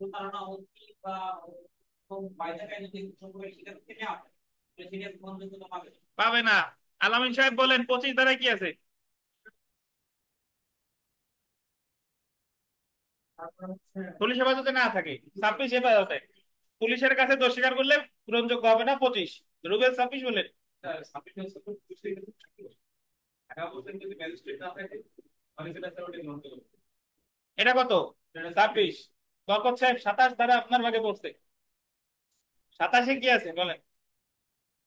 প্রতারণা হুমকি বা বাইরে যদি সম্পর্কে স্বীকারোক্তি নেওয়া হয় সেটা গ্রহণযোগ্যতা পাবে না। পাবে না। আলামিন সাহেব বলেন 25 ধারায় কি আছে? তারপর হচ্ছে পুলিশ হেফাজতে না থাকে, 26 হেফাজতে। পুলিশের কাছে দোষ স্বীকার করলে গ্রহণযোগ্য হবে না 25। রুবেল 26 বলেন। সাবমিশন সাপোর্ট পুলিশের কাছে থাকবে। 11% যদি ম্যাজিস্ট্রেট না থাকে তাহলে সেটা সার্টিফিকেট গ্রহণযোগ্য। এটা কত? 26। বরকত সাহেব 27 ধারা আপনার ভাগে পড়ছে, 27-এ কি আছে বলেন?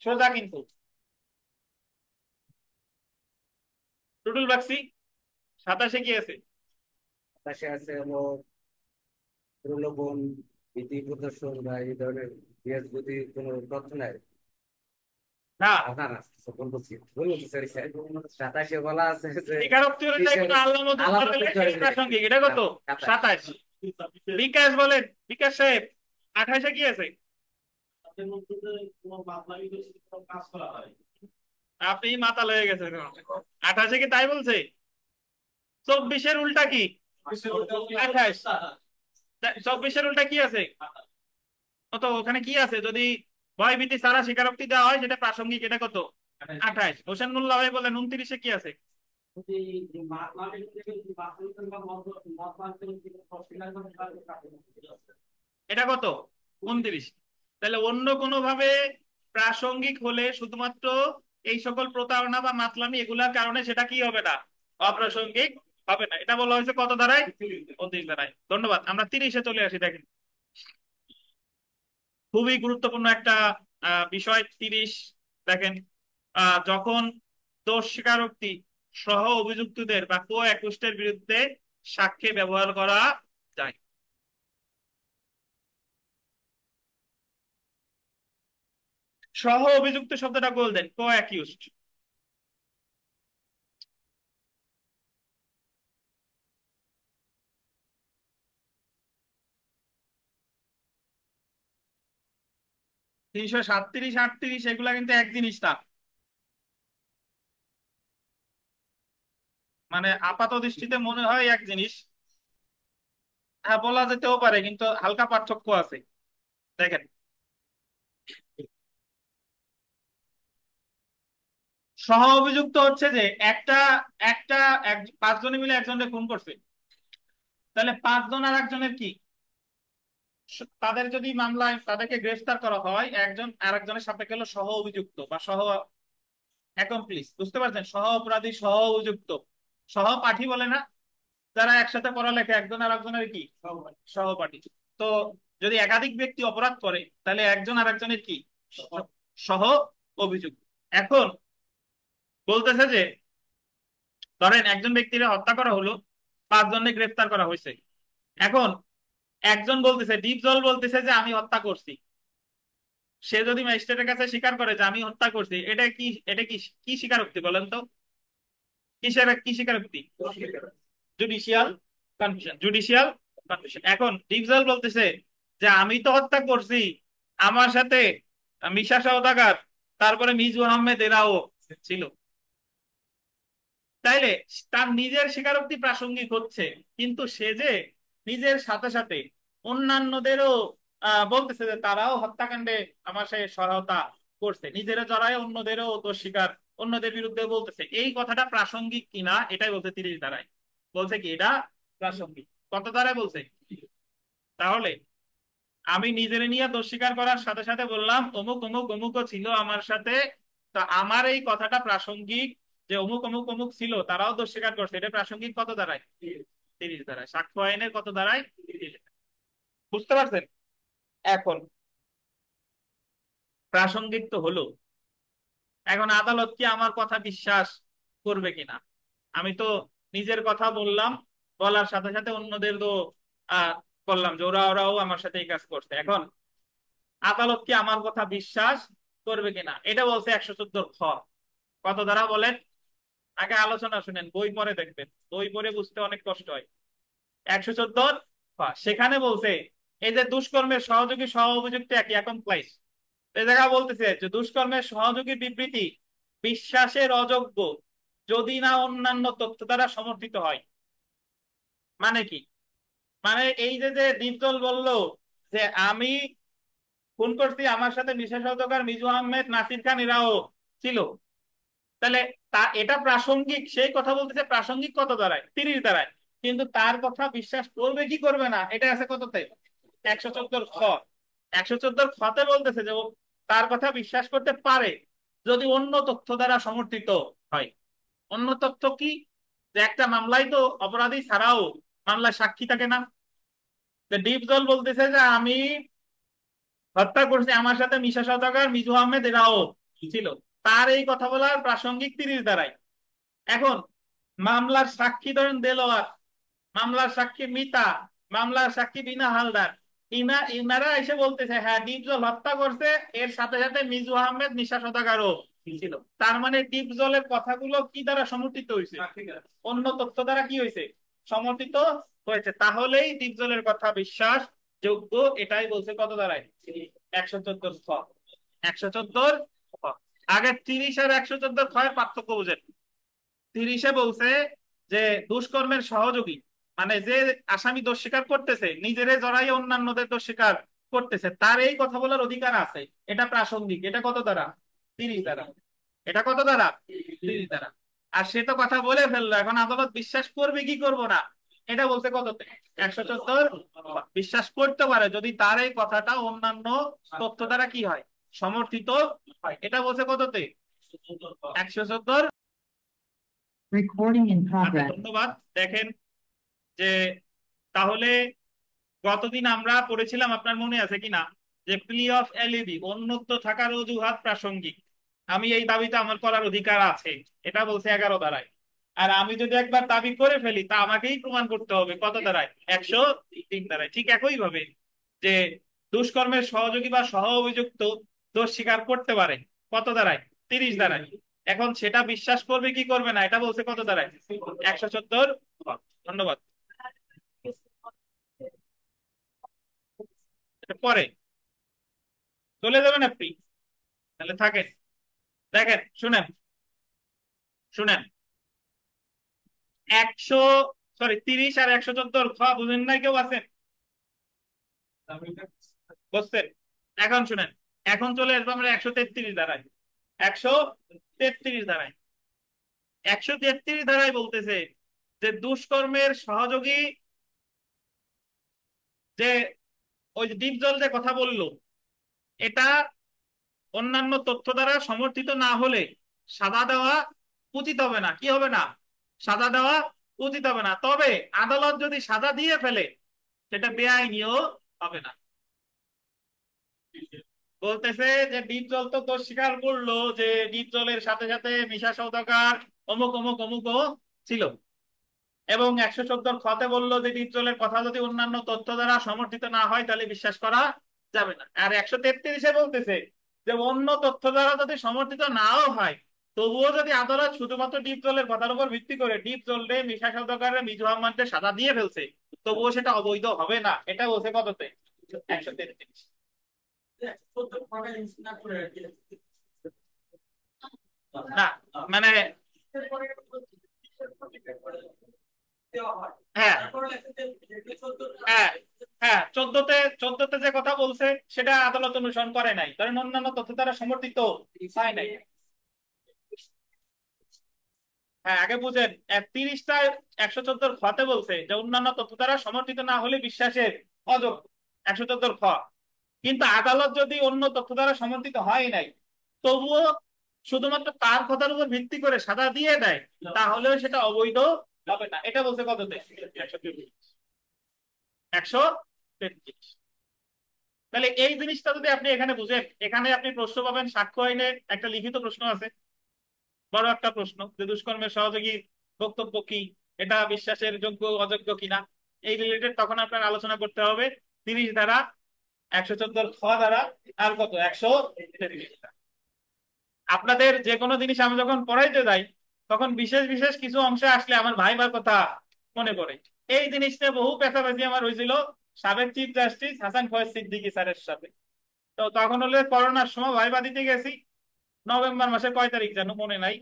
সোজা কিন্তু। টুটুল বাক্সি, 27-এ কি আছে? পাশে আছে হলো প্রলোভন, ভীতি প্রদর্শন বা এই ধরনের ইতিহাস যদি কোনো তথ্য নেয়। না, না না, সকল বলছি ভুল বলছি, সরি স্যার। 27-এ বলা আছে যে স্বীকারোক্তি হলে তাই কোনো আল্লাহ মতো আলামত ধরলে করে সেটা প্রাসঙ্গিক। এটা কত? 27। বিকাশ বলেন, বিকাশ সাহেব 28-এ কি আছে? তাদের মধ্যে যে কোনো মামলা বিদেশি কোনো কাজ করা হয় আপনি মাতাল হয়ে গেছেন। 28-এ কি তাই বলছে? 24-এর উল্টা কি? 28। 24-এর উল্টা কি আছে? কত? ওখানে কি আছে? যদি ভয়ভীতি ছাড়া স্বীকারোক্তি দেওয়া হয় যেটা প্রাসঙ্গিক, এটা কত? 28। হোসেন মোল্লা ভাই বলেন 29-এ কি আছে? যদি মামলা বিদেশি যদি বাস্তবিক বা মত মত বাস্তবিক অস্বীকার করে তাহলে কাকে এটা কত? 29। তাহলে অন্য কোনো ভাবে প্রাসঙ্গিক হলে শুধুমাত্র এই সকল প্রতারণা বা মাতলামি এগুলার কারণে সেটা কি হবে না? অপ্রাসঙ্গিক হবে না। এটা বলা হয়েছে কত ধারায়? 29 ধারায়। ধন্যবাদ। আমরা 30-এ চলে আসি। দেখেন, খুবই গুরুত্বপূর্ণ একটা বিষয় 30। দেখেন, যখন দোষ স্বীকারোক্তি সহ অভিযুক্তদের বা কো অ্যাকুস্টের বিরুদ্ধে সাক্ষ্যে ব্যবহার করা যায়। সহ অভিযুক্ত শব্দটা গোল দেন, কো অ্যাকিউজড। তিনশো 37, 38 এগুলা কিন্তু এক জিনিস না। মানে আপাত দৃষ্টিতে মনে হয় এক জিনিস, হ্যাঁ বলা যেতেও পারে, কিন্তু হালকা পার্থক্য আছে। দেখেন, সহ অভিযুক্ত হচ্ছে যে একটা একটা 5 জনে মিলে একজনকে খুন করছে, তাহলে 5 জন আর একজনের কি, তাদের যদি মামলায় তাদেরকে গ্রেফতার করা হয়, একজন আর একজনের সাপেক্ষে হলো সহ অভিযুক্ত বা সহ অ্যাকমপ্লিস। বুঝতে পারছেন? সহ অপরাধী, সহ অভিযুক্ত, সহপাঠী বলে না যারা একসাথে পড়ালেখা, একজন আর একজনের কি, সহপাঠী। তো যদি একাধিক ব্যক্তি অপরাধ করে তাহলে একজন আর একজনের কি, সহ অভিযুক্ত। এখন বলতেছে যে ধরেন একজন ব্যক্তির হত্যা করা হলো, 5 জনকে গ্রেফতার করা হয়েছে। এখন একজন বলতেছে, ডিপজল বলতেছে যে আমি হত্যা করছি। সে যদি ম্যাজিস্ট্রেটের কাছে স্বীকার করে যে আমি হত্যা করছি, এটা কি, এটা কি কি স্বীকারোক্তি বলেন তো? কিসের কি স্বীকারোক্তি? Judicial confusion, judicial confusion. এখন ডিপজল বলতেছে যে আমি তো হত্যা করছি, আমার সাথে মিশা সওদাগর, তারপরে মিজু আহমেদ এরাও ছিল। তাইলে তার নিজের স্বীকারোক্তি প্রাসঙ্গিক হচ্ছে, কিন্তু সে যে নিজের সাথে সাথে অন্যান্যদেরও বলতেছে যে তারাও হত্যাকাণ্ডে আমার সাথে সহায়তা করছে, নিজেরা জড়ায় অন্যদেরও দোষ স্বীকার, অন্যদের বিরুদ্ধে বলতেছে। এই কথাটা প্রাসঙ্গিক কিনা এটাই বলতে 30 ধারায় বলছে কি এটা প্রাসঙ্গিক। কত ধারায় বলছে? তাহলে আমি নিজের নিয়ে দোষ স্বীকার করার সাথে সাথে বললাম অমুক অমুক অমুকও ছিল আমার সাথে, তা আমার এই কথাটা প্রাসঙ্গিক যে অমুক অমুক অমুক ছিল, তারাও দোষ স্বীকার করছে। এটা প্রাসঙ্গিক কত ধারায়? 30 ধারায়। সাক্ষ্য আইনের কত ধারায়? 30। বুঝতে পারছেন? এখন প্রাসঙ্গিক তো হলো, এখন আদালত কি আমার কথা বিশ্বাস করবে কিনা? আমি তো নিজের কথা বললাম, বলার সাথে সাথে অন্যদের তো আহ করলাম যে ওরাও আমার সাথে এই কাজ করছে। এখন আদালত কি আমার কথা বিশ্বাস করবে কিনা, এটা বলছে 114 খ। কত ধারা বলেন? আগে আলোচনা শুনেন, বই পরে দেখবেন, বই পড়ে বুঝতে অনেক কষ্ট হয়। 114 সেখানে বলছে এই যে দুষ্কর্মের সহযোগী সহ অভিযুক্ত একই এখন প্লাইস এই জায়গা বলতেছে যে দুষ্কর্মের সহযোগী বিবৃতি বিশ্বাসের অযোগ্য যদি না অন্যান্য তথ্য দ্বারা সমর্থিত হয়। মানে কি? মানে এই যে যে দীপজল বলল যে আমি খুন করছি, আমার সাথে বিশেষ সহকার মিজু আহমেদ, নাসির খান এরাও ছিল, তাহলে তা এটা প্রাসঙ্গিক, সেই কথা বলতেছে প্রাসঙ্গিক কত দাঁড়ায় 30 দাঁড়ায়, কিন্তু তার কথা বিশ্বাস করবে কি করবে না এটা আছে কততে 114 খ। 114 খতে বলতেছে যে ও তার কথা বিশ্বাস করতে পারে যদি অন্য তথ্য দ্বারা সমর্থিত হয়। অন্য তথ্য কি? যে একটা মামলায় তো অপরাধী ছাড়াও মামলায় সাক্ষী থাকে না। ডিপজল বলতেছে যে আমি হত্যা করছি, আমার সাথে মিশা সওদাগর, মিজু আহমেদ এরাও ছিল, তার এই কথা বলার প্রাসঙ্গিক 30 দাঁড়ায়। এখন মামলার সাক্ষী ধরেন দেলোয়ার, মামলার সাক্ষী মিতা, মামলার সাক্ষী বিনা হালদার, ইনারা এসে বলতেছে হ্যাঁ ডিপজল হত্যা করছে, এর সাথে সাথে মিজু আহমেদ, নিশা সওদাগরও ছিল। তার মানে ডিপজলের কথাগুলো কি দ্বারা সমর্থিত হয়েছে? অন্য তথ্য দ্বারা কি হয়েছে? সমর্থিত হয়েছে। তাহলেই ডিপজলের কথা বিশ্বাস যোগ্য, এটাই বলছে কত দ্বারায় 114 খ। 114 খ। আগে 30 আর 114 খ এর পার্থক্য বুঝেন। 30-এ বলছে যে দুষ্কর্মের সহযোগী মানে যে আসামি দোষ স্বীকার করতেছে, নিজেরে জড়াই অন্যান্যদের দোষ স্বীকার করতেছে, তার এই কথা বলার অধিকার আছে, এটা প্রাসঙ্গিক। এটা কত দ্বারা? 30 দ্বারা। এটা কত দ্বারা? 30 দ্বারা। আর সে তো কথা বলে ফেললো, এখন আদালত বিশ্বাস করবে কি করবো না এটা বলছে কততে 114। বিশ্বাস করতে পারে যদি তার এই কথাটা অন্যান্য তথ্য দ্বারা কি হয়? সমর্থিত হয়। এটা বলছে কততে 114। Recording in আচ্ছা, progress. ধন্যবাদ। দেখেন যে তাহলে গতদিন আমরা পড়েছিলাম, আপনার মনে আছে কিনা, যে প্লি অফ এলিবি অন্যত্ব থাকার অজুহাত প্রাসঙ্গিক, আমি এই দাবিটা আমার করার অধিকার আছে, এটা বলছে 11 দ্বারায়। আর আমি যদি একবার দাবি করে ফেলি তা আমাকেই প্রমাণ করতে হবে কত দ্বারায়? 103 দ্বারায়। ঠিক একই ভাবে যে দুষ্কর্মের সহযোগী বা সহ অভিযুক্ত দোষ স্বীকার করতে পারে কত দ্বারায়? 30 দ্বারায়। এখন সেটা বিশ্বাস করবে কি করবে না এটা বলছে কত দ্বারায়? 114। ধন্যবাদ। এটা পরে চলে যাবেন আপনি, তাহলে থাকেন। দেখেন শুনেন, শুনেন 100 সরি 30 আর 114 খ বুঝেন নাই কেউ আছেন? বুঝছেন? এখন শুনেন, এখন চলে আসবো আমরা 133 ধারায়। 133 ধারায়, 133 ধারায় বলতেছে যে দুষ্কর্মের সহযোগী যে ওই যে ডিপজল যে কথা বললো, এটা অন্যান্য তথ্য দ্বারা সমর্থিত না হলে সাজা দেওয়া উচিত হবে না। কি হবে না? সাজা দেওয়া উচিত হবে না। তবে আদালত যদি সাজা দিয়ে ফেলে সেটা বেআইনিও হবে না। বলতেছে যে ডিপজল তো দোষ স্বীকার করলো যে ডিপজলের সাথে সাথে মিশা সওদাগর অমুক অমুক অমুকও ছিল, এবং 114 খতে বললো যে ডিপজলের কথা যদি অন্যান্য তথ্য দ্বারা সমর্থিত না হয় তাহলে বিশ্বাস করা যাবে না। আর 133-এ বলতেছে যে অন্য তথ্য দ্বারা যদি সমর্থিত নাও হয় তবুও যদি আদালত শুধুমাত্র ডিপজলের কথার উপর ভিত্তি করে ডিপজলরে, মিশা সওদাগর, মিজু আহমদকে সাজা দিয়ে ফেলছে তবুও সেটা অবৈধ হবে না। এটা বলছে কততে? 133। না মানে হ্যাঁ হ্যাঁ হ্যাঁ 14তে যে কথা বলছে সেটা আদালত অনুসরণ করে নাই, কারণ অন্যান্য তথ্য দ্বারা সমর্থিত হয় নাই। হ্যাঁ আগে বুঝেন, 30টা 114 খতে বলছে যে অন্যান্য তথ্য দ্বারা সমর্থিত না হলে বিশ্বাসের অযোগ্য, 114 খ। কিন্তু আদালত যদি অন্য তথ্য দ্বারা সমর্থিত হয় নাই তবুও শুধুমাত্র তার কথার উপর ভিত্তি করে সাজা দিয়ে দেয় তাহলেও সেটা অবৈধ হবে না। এটা বলছে কততে? 133। তাহলে এই জিনিসটা যদি আপনি এখানে বুঝেন, এখানে আপনি প্রশ্ন পাবেন সাক্ষ্য আইনে একটা লিখিত প্রশ্ন আছে, বড় একটা প্রশ্ন যে দুষ্কর্মের সহযোগী বক্তব্য কি, এটা বিশ্বাসের যোগ্য অযোগ্য কিনা, এই রিলেটেড তখন আপনার আলোচনা করতে হবে 30 ধারা, 114 খ ধারা, আর কত 133। আপনাদের যে কোনো জিনিস আমি যখন পড়াইতে যাই তখন বিশেষ বিশেষ কিছু অংশে আসলে আমার ভাইবার কথা মনে পড়ে। এই জিনিসটা বহু পেঁচাপেচি আমার হয়েছিল সাবেক চিফ জাস্টিস হাসান ফয়েজ সিদ্দিকী স্যারের সাথে। তো তখন হলে করোনার সময় ভাইবা দিতে গেছি, নভেম্বর মাসের কয় তারিখ যেন মনে নাই।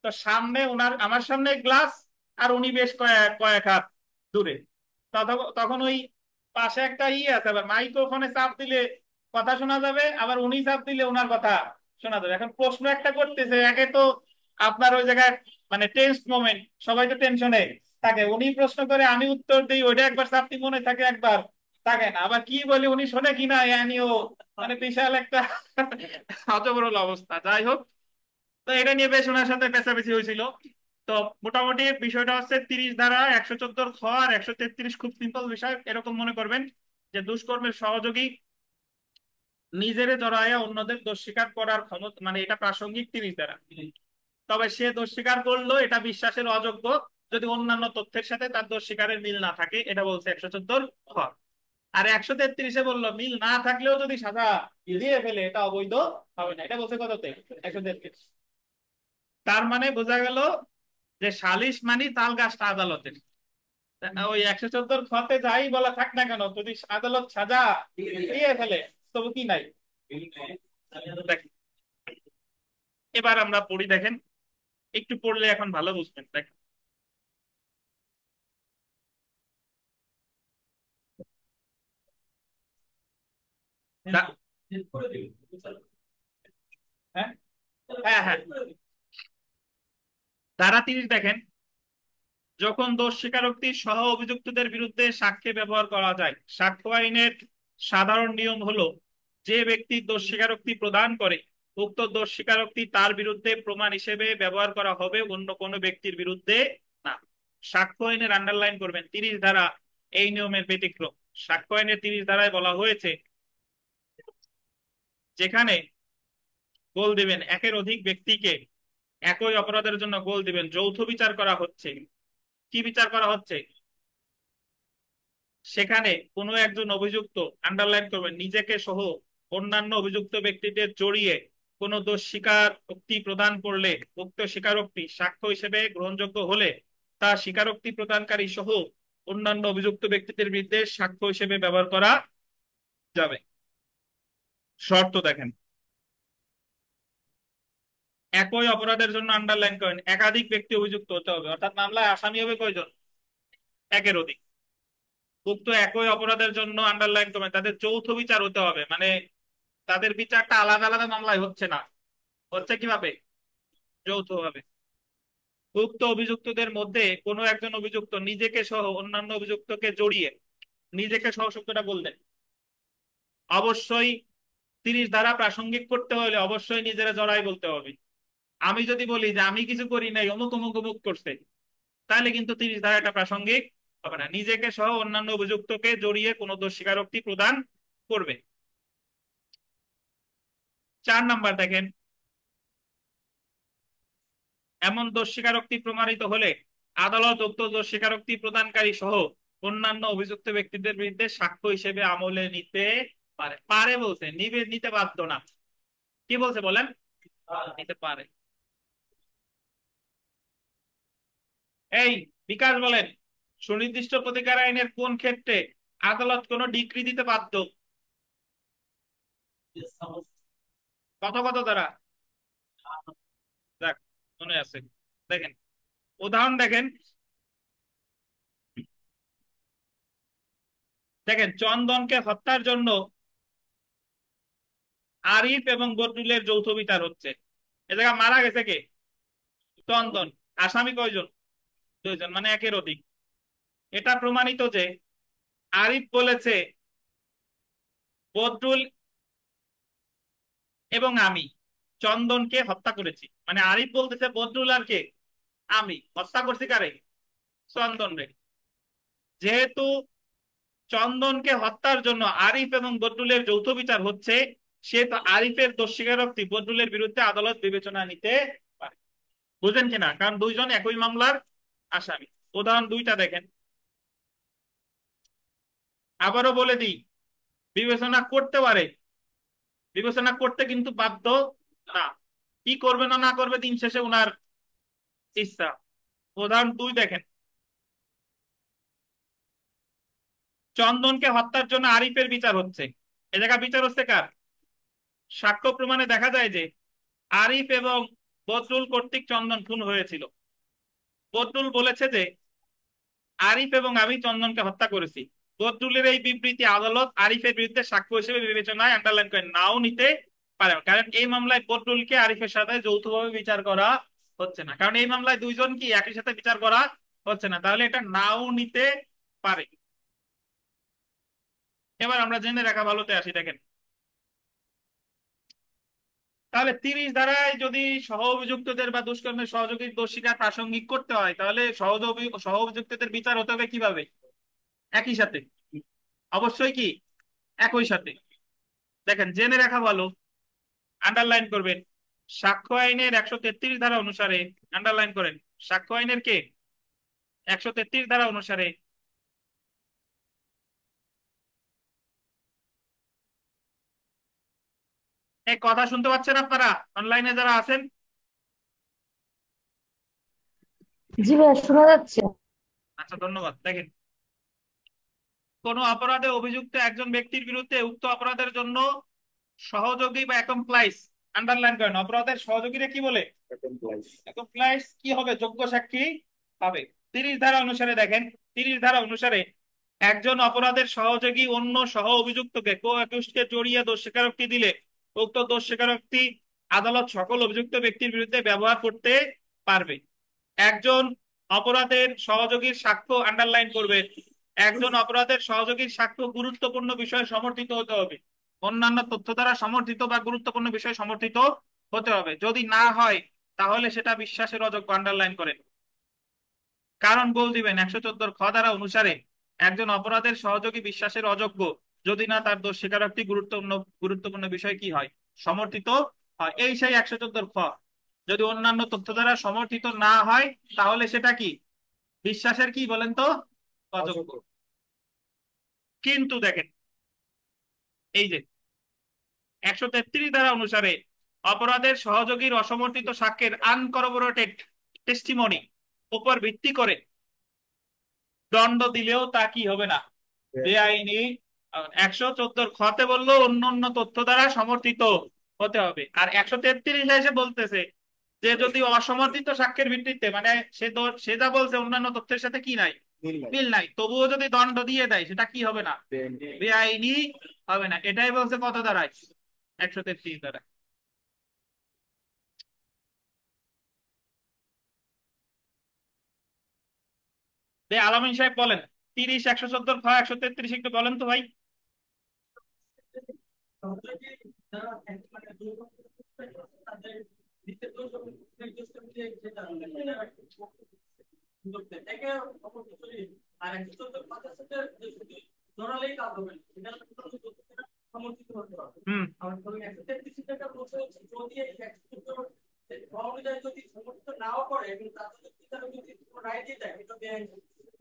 তো সামনে উনার আমার সামনে গ্লাস, আর উনি বেশ কয়েক কয়েক হাত দূরে। তখন ওই পাশে একটা আছে, আবার মাইক্রোফোনে চাপ দিলে কথা শোনা যাবে, আবার উনি চাপ দিলে উনার কথা শোনা যাবে। এখন প্রশ্ন একটা করতেছে, একে তো আপনার ওই জায়গায় মানে টেন্স মোমেন্ট, সবাই তো টেনশনে থাকে, উনি প্রশ্ন করে আমি উত্তর দিই, ওইটা একবার চাপটি মনে থাকে, একবার থাকে না, আবার কি বলি উনি শোনে কিনা এ নিয়েও মানে বিশাল একটা হযবরল অবস্থা। যাই হোক, তো এটা নিয়ে বেশ ওনার সাথে পেঁচাপেচি হয়েছিল। তো মোটামুটি বিষয়টা হচ্ছে 30 ধারা 114 খ আর 133 খুব সিম্পল বিষয়, এরকম মনে করবেন যে দুষ্কর্মের সহযোগী নিজেরে জড়াইয়া অন্যদের দোষ স্বীকার করার ক্ষমতা, মানে এটা প্রাসঙ্গিক 30 ধারা। তবে সে দোষ স্বীকার করলো এটা বিশ্বাসের অযোগ্য যদি অন্যান্য তথ্যের সাথে তার দোষ স্বীকারের মিল না থাকে, এটা বলছে 114 খ। আর 133-এ বললো মিল না থাকলেও যদি সাজা দিয়ে ফেলে এটা অবৈধ হবে না, এটা বলছে কততে? 133। তার মানে বোঝা গেল যে সালিশ মানি তাল গাছটা আদালতের। ওই 114 খতে যাই বলা থাক না কেন, যদি আদালত সাজা দিয়ে ফেলে তবু কি নাই। দেখেন, এবার আমরা পড়ি, দেখেন একটু পড়লে এখন ভালো বুঝবেন। দেখেন, দা- হ্যাঁ হ্যাঁ হ্যাঁ, ধারা 30 দেখেন, যখন দোষ স্বীকারোক্তির সহ অভিযুক্তদের বিরুদ্ধে সাক্ষ্য ব্যবহার করা যায়। সাক্ষ্য আইনের সাধারণ নিয়ম হলো যে ব্যক্তি দোষ স্বীকারোক্তি প্রদান করে উক্ত দোষ স্বীকারোক্তি তার বিরুদ্ধে প্রমাণ হিসেবে ব্যবহার করা হবে, অন্য কোনো ব্যক্তির বিরুদ্ধে না। সাক্ষ্য আইনের আন্ডারলাইন করবেন 30 ধারা এই নিয়মের ব্যতিক্রম। সাক্ষ্য আইনের 30 ধারায় বলা হয়েছে যেখানে গোল দিবেন একের অধিক ব্যক্তিকে একই অপরাধের জন্য গোল দিবেন, যৌথ বিচার করা হচ্ছে। কি বিচার করা হচ্ছে? সেখানে কোনো একজন অভিযুক্ত, আন্ডারলাইন করবেন, নিজেকে সহ অন্যান্য অভিযুক্ত ব্যক্তিদের জড়িয়ে কোনো দোষ স্বীকারোক্তি প্রদান করলে উক্ত স্বীকারোক্তি সাক্ষ্য হিসেবে গ্রহণযোগ্য হলে তা স্বীকারোক্তি প্রদানকারী সহ অন্যান্য অভিযুক্ত ব্যক্তিদের বিরুদ্ধে সাক্ষ্য হিসেবে ব্যবহার করা যাবে। শর্ত দেখেন, একই অপরাধের জন্য আন্ডারলাইন করেন একাধিক ব্যক্তি অভিযুক্ত হতে হবে, অর্থাৎ মামলায় আসামি হবে কয়জন? একের অধিক। উক্ত একই অপরাধের জন্য আন্ডারলাইন করবেন তাদের যৌথ বিচার হতে হবে, মানে তাদের বিচারটা আলাদা আলাদা মামলায় হচ্ছে না, হচ্ছে কিভাবে? যৌথভাবে। উক্ত অভিযুক্তদের মধ্যে কোনো একজন অভিযুক্ত নিজেকে সহ অন্যান্য অভিযুক্তকে জড়িয়ে, নিজেকে সহ শব্দটা বললেন, অবশ্যই 30 ধারা প্রাসঙ্গিক করতে হলে অবশ্যই নিজেরা জড়াই বলতে হবে। আমি যদি বলি যে আমি কিছু করি নাই, অমুক অমুক অমুক করছে, তাহলে কিন্তু 30 ধারাটা প্রাসঙ্গিক হবে না। নিজেকে সহ অন্যান্য অভিযুক্তকে জড়িয়ে কোনো দোষ স্বীকারোক্তি প্রদান করবে। 4 নাম্বার দেখেন, এমন দোষ স্বীকারোক্তি প্রমাণিত হলে আদালত উক্ত দোষ স্বীকারোক্তি প্রদানকারী সহ অন্যান্য অভিযুক্ত ব্যক্তিদের বিরুদ্ধে সাক্ষ্য হিসেবে আমলে নিতে পারে। পারে বলছে, নিবে, নিতে বাধ্য না। কি বলছে বলেন? নিতে পারে। এই বিকাশ বলেন, সুনির্দিষ্ট প্রতিকার আইনের কোন ক্ষেত্রে আদালত কোনো ডিক্রি দিতে বাধ্য? কত কত দ্বারা? দেখ, মনে আছে। দেখেন উদাহরণ, দেখেন দেখেন চন্দনকে হত্যার জন্য আরিফ এবং বদরুলের যৌথ বিচার হচ্ছে। এ জায়গা মারা গেছে কে? চন্দন। আসামি কয়জন? দুইজন, মানে একের অধিক। এটা প্রমাণিত যে আরিফ বলেছে বদরুল এবং আমি চন্দনকে হত্যা করেছি, মানে আরিফ বলতেছে বদরুল আর কে, আমি হত্যা করছি কারে? চন্দন রে। যেহেতু চন্দনকে হত্যার জন্য আরিফ এবং বদরুলের যৌথ বিচার হচ্ছে, সেহেতু আরিফের দোষ স্বীকারোক্তি বদরুলের বিরুদ্ধে আদালত বিবেচনা নিতে পারে। বুঝেন কিনা? কারণ দুইজন একই মামলার আসামি। উদাহরণ 2টা দেখেন, আবারও বলে দিই, বিবেচনা করতে পারে, বিবেচনা করতে কিন্তু বাধ্য না। কি করবে না না করবে দিন শেষে উনার ইচ্ছা। উদাহরণ 2 দেখেন, চন্দনকে হত্যার জন্য আরিফের বিচার হচ্ছে। এ জায়গা বিচার হচ্ছে কার? সাক্ষ্য প্রমাণে দেখা যায় যে আরিফ এবং বদরুল কর্তৃক চন্দন খুন হয়েছিল। বদরুল বলেছে যে আরিফ এবং আমি চন্দনকে হত্যা করেছি। বদরুলের এই বিবৃতি আদালত আরিফের বিরুদ্ধে সাক্ষ্য হিসেবে বিবেচনায় আন্ডারলাইন করে নাও নিতে পারে, কারণ এই মামলায় বদরুলকে আরিফের সাথে যৌথভাবে বিচার করা হচ্ছে না, কারণ এই মামলায় দুইজন কি একই সাথে বিচার করা হচ্ছে না, তাহলে এটা নাও নিতে পারে। এবার আমরা জেনে রাখা ভালোতে আসি। দেখেন, তাহলে 30 ধারায় যদি সহ অভিযুক্তদের বা দুষ্কর্মের সহযোগীর দোষ স্বীকার প্রাসঙ্গিক করতে হয়, তাহলে সহ অভিযুক্তদের বিচার হতে হবে কিভাবে? একই সাথে, অবশ্যই কি একই সাথে। দেখেন, জেনে রাখা ভালো, আন্ডারলাইন করবেন সাক্ষ্য আইনের 133 ধারা অনুসারে, আন্ডারলাইন করেন সাক্ষ্য আইনের কে 133 ধারা অনুসারে এই কথা শুনতে পাচ্ছেন আপনারা অনলাইনে যারা আছেন? জি ভাইয়া, শোনা যাচ্ছে। আচ্ছা, ধন্যবাদ। দেখেন, কোন অপরাধে অভিযুক্ত একজন ব্যক্তির বিরুদ্ধে উক্ত অপরাধের জন্য সহযোগী বা অ্যাকমপ্লাইস, আন্ডারলাইন করেন অপরাধের সহযোগীরা কি বলে? অ্যাকমপ্লাইস কি হবে? যোগ্য সাক্ষী হবে। 30 ধারা অনুসারে দেখেন, 30 ধারা অনুসারে একজন অপরাধের সহযোগী অন্য সহ অভিযুক্তকে কো অ্যাকিউজডকে জড়িয়ে দোষ স্বীকারোক্তি দিলে উক্ত দোষ স্বীকারোক্তি আদালত সকল অভিযুক্ত ব্যক্তির বিরুদ্ধে ব্যবহার করতে পারবে। একজন অপরাধের সহযোগীর সাক্ষ্য, আন্ডারলাইন করবেন, একজন অপরাধের সহযোগীর সাক্ষ্য গুরুত্বপূর্ণ বিষয়ে সমর্থিত হতে হবে, অন্যান্য তথ্য দ্বারা সমর্থিত বা গুরুত্বপূর্ণ বিষয়ে সমর্থিত হতে হবে। যদি না হয় তাহলে সেটা বিশ্বাসের অযোগ্য, আন্ডারলাইন করেন। কারণ বল দিবেন 114 খ ধারা অনুসারে একজন অপরাধের সহযোগী বিশ্বাসের অযোগ্য যদি না তার দোষ স্বীকারোক্তি গুরুত্বপূর্ণ বিষয় কি হয়, সমর্থিত হয়। এই সেই 114 খ। যদি অন্যান্য তথ্য দ্বারা সমর্থিত না হয় তাহলে সেটা কি বিশ্বাসের কি বলেন তো? অযোগ্য। কিন্তু দেখেন, এই যে 133 ধারা অনুসারে অপরাধের সহযোগীর অসমর্থিত সাক্ষ্যের আনকরবোরেটেড টেস্টিমনি উপর ভিত্তি করে দণ্ড দিলেও তা কি হবে না, বেআইনি। 114 খতে বললো অন্য অন্য তথ্য দ্বারা সমর্থিত হতে হবে, আর 133 এসে বলতেছে যে যদি অসমর্থিত সাক্ষ্যের ভিত্তিতে, মানে সে যা বলছে অন্যান্য তথ্যের সাথে কি নাই, মিল নাই, তবুও যদি দণ্ড দিয়ে দেয় সেটা কি হবে না, বেআইনি হবে না। এটাই বলছে কত দ্বারায়? 133 দ্বারা। আলামিন সাহেব বলেন, 30, 114 খ 133 একটু বলেন তো ভাই। হুম,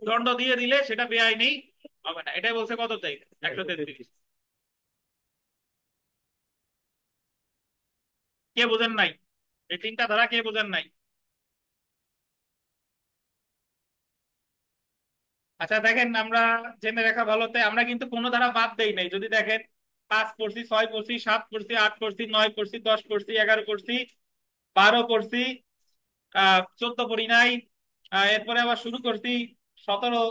দণ্ড দিয়ে দিলে সেটা বেআইনি হবে না, এটাই বলছে কত তাই 133। কে বোঝেন নাই? এই 3টা ধারা কে বোঝেন নাই? আচ্ছা দেখেন, আমরা জেনে রাখা ভালোতে আমরা কিন্তু কোনো ধারা বাদ দেই নাই। যদি দেখেন 5 পড়ছি, 6 পড়ছি, 7 পড়ছি, 8 পড়ছি, 9 পড়ছি, 10 পড়ছি, 11 পড়ছি, 12 পড়ছি, 14 পড়ি নাই, এরপরে আবার শুরু করছি 17,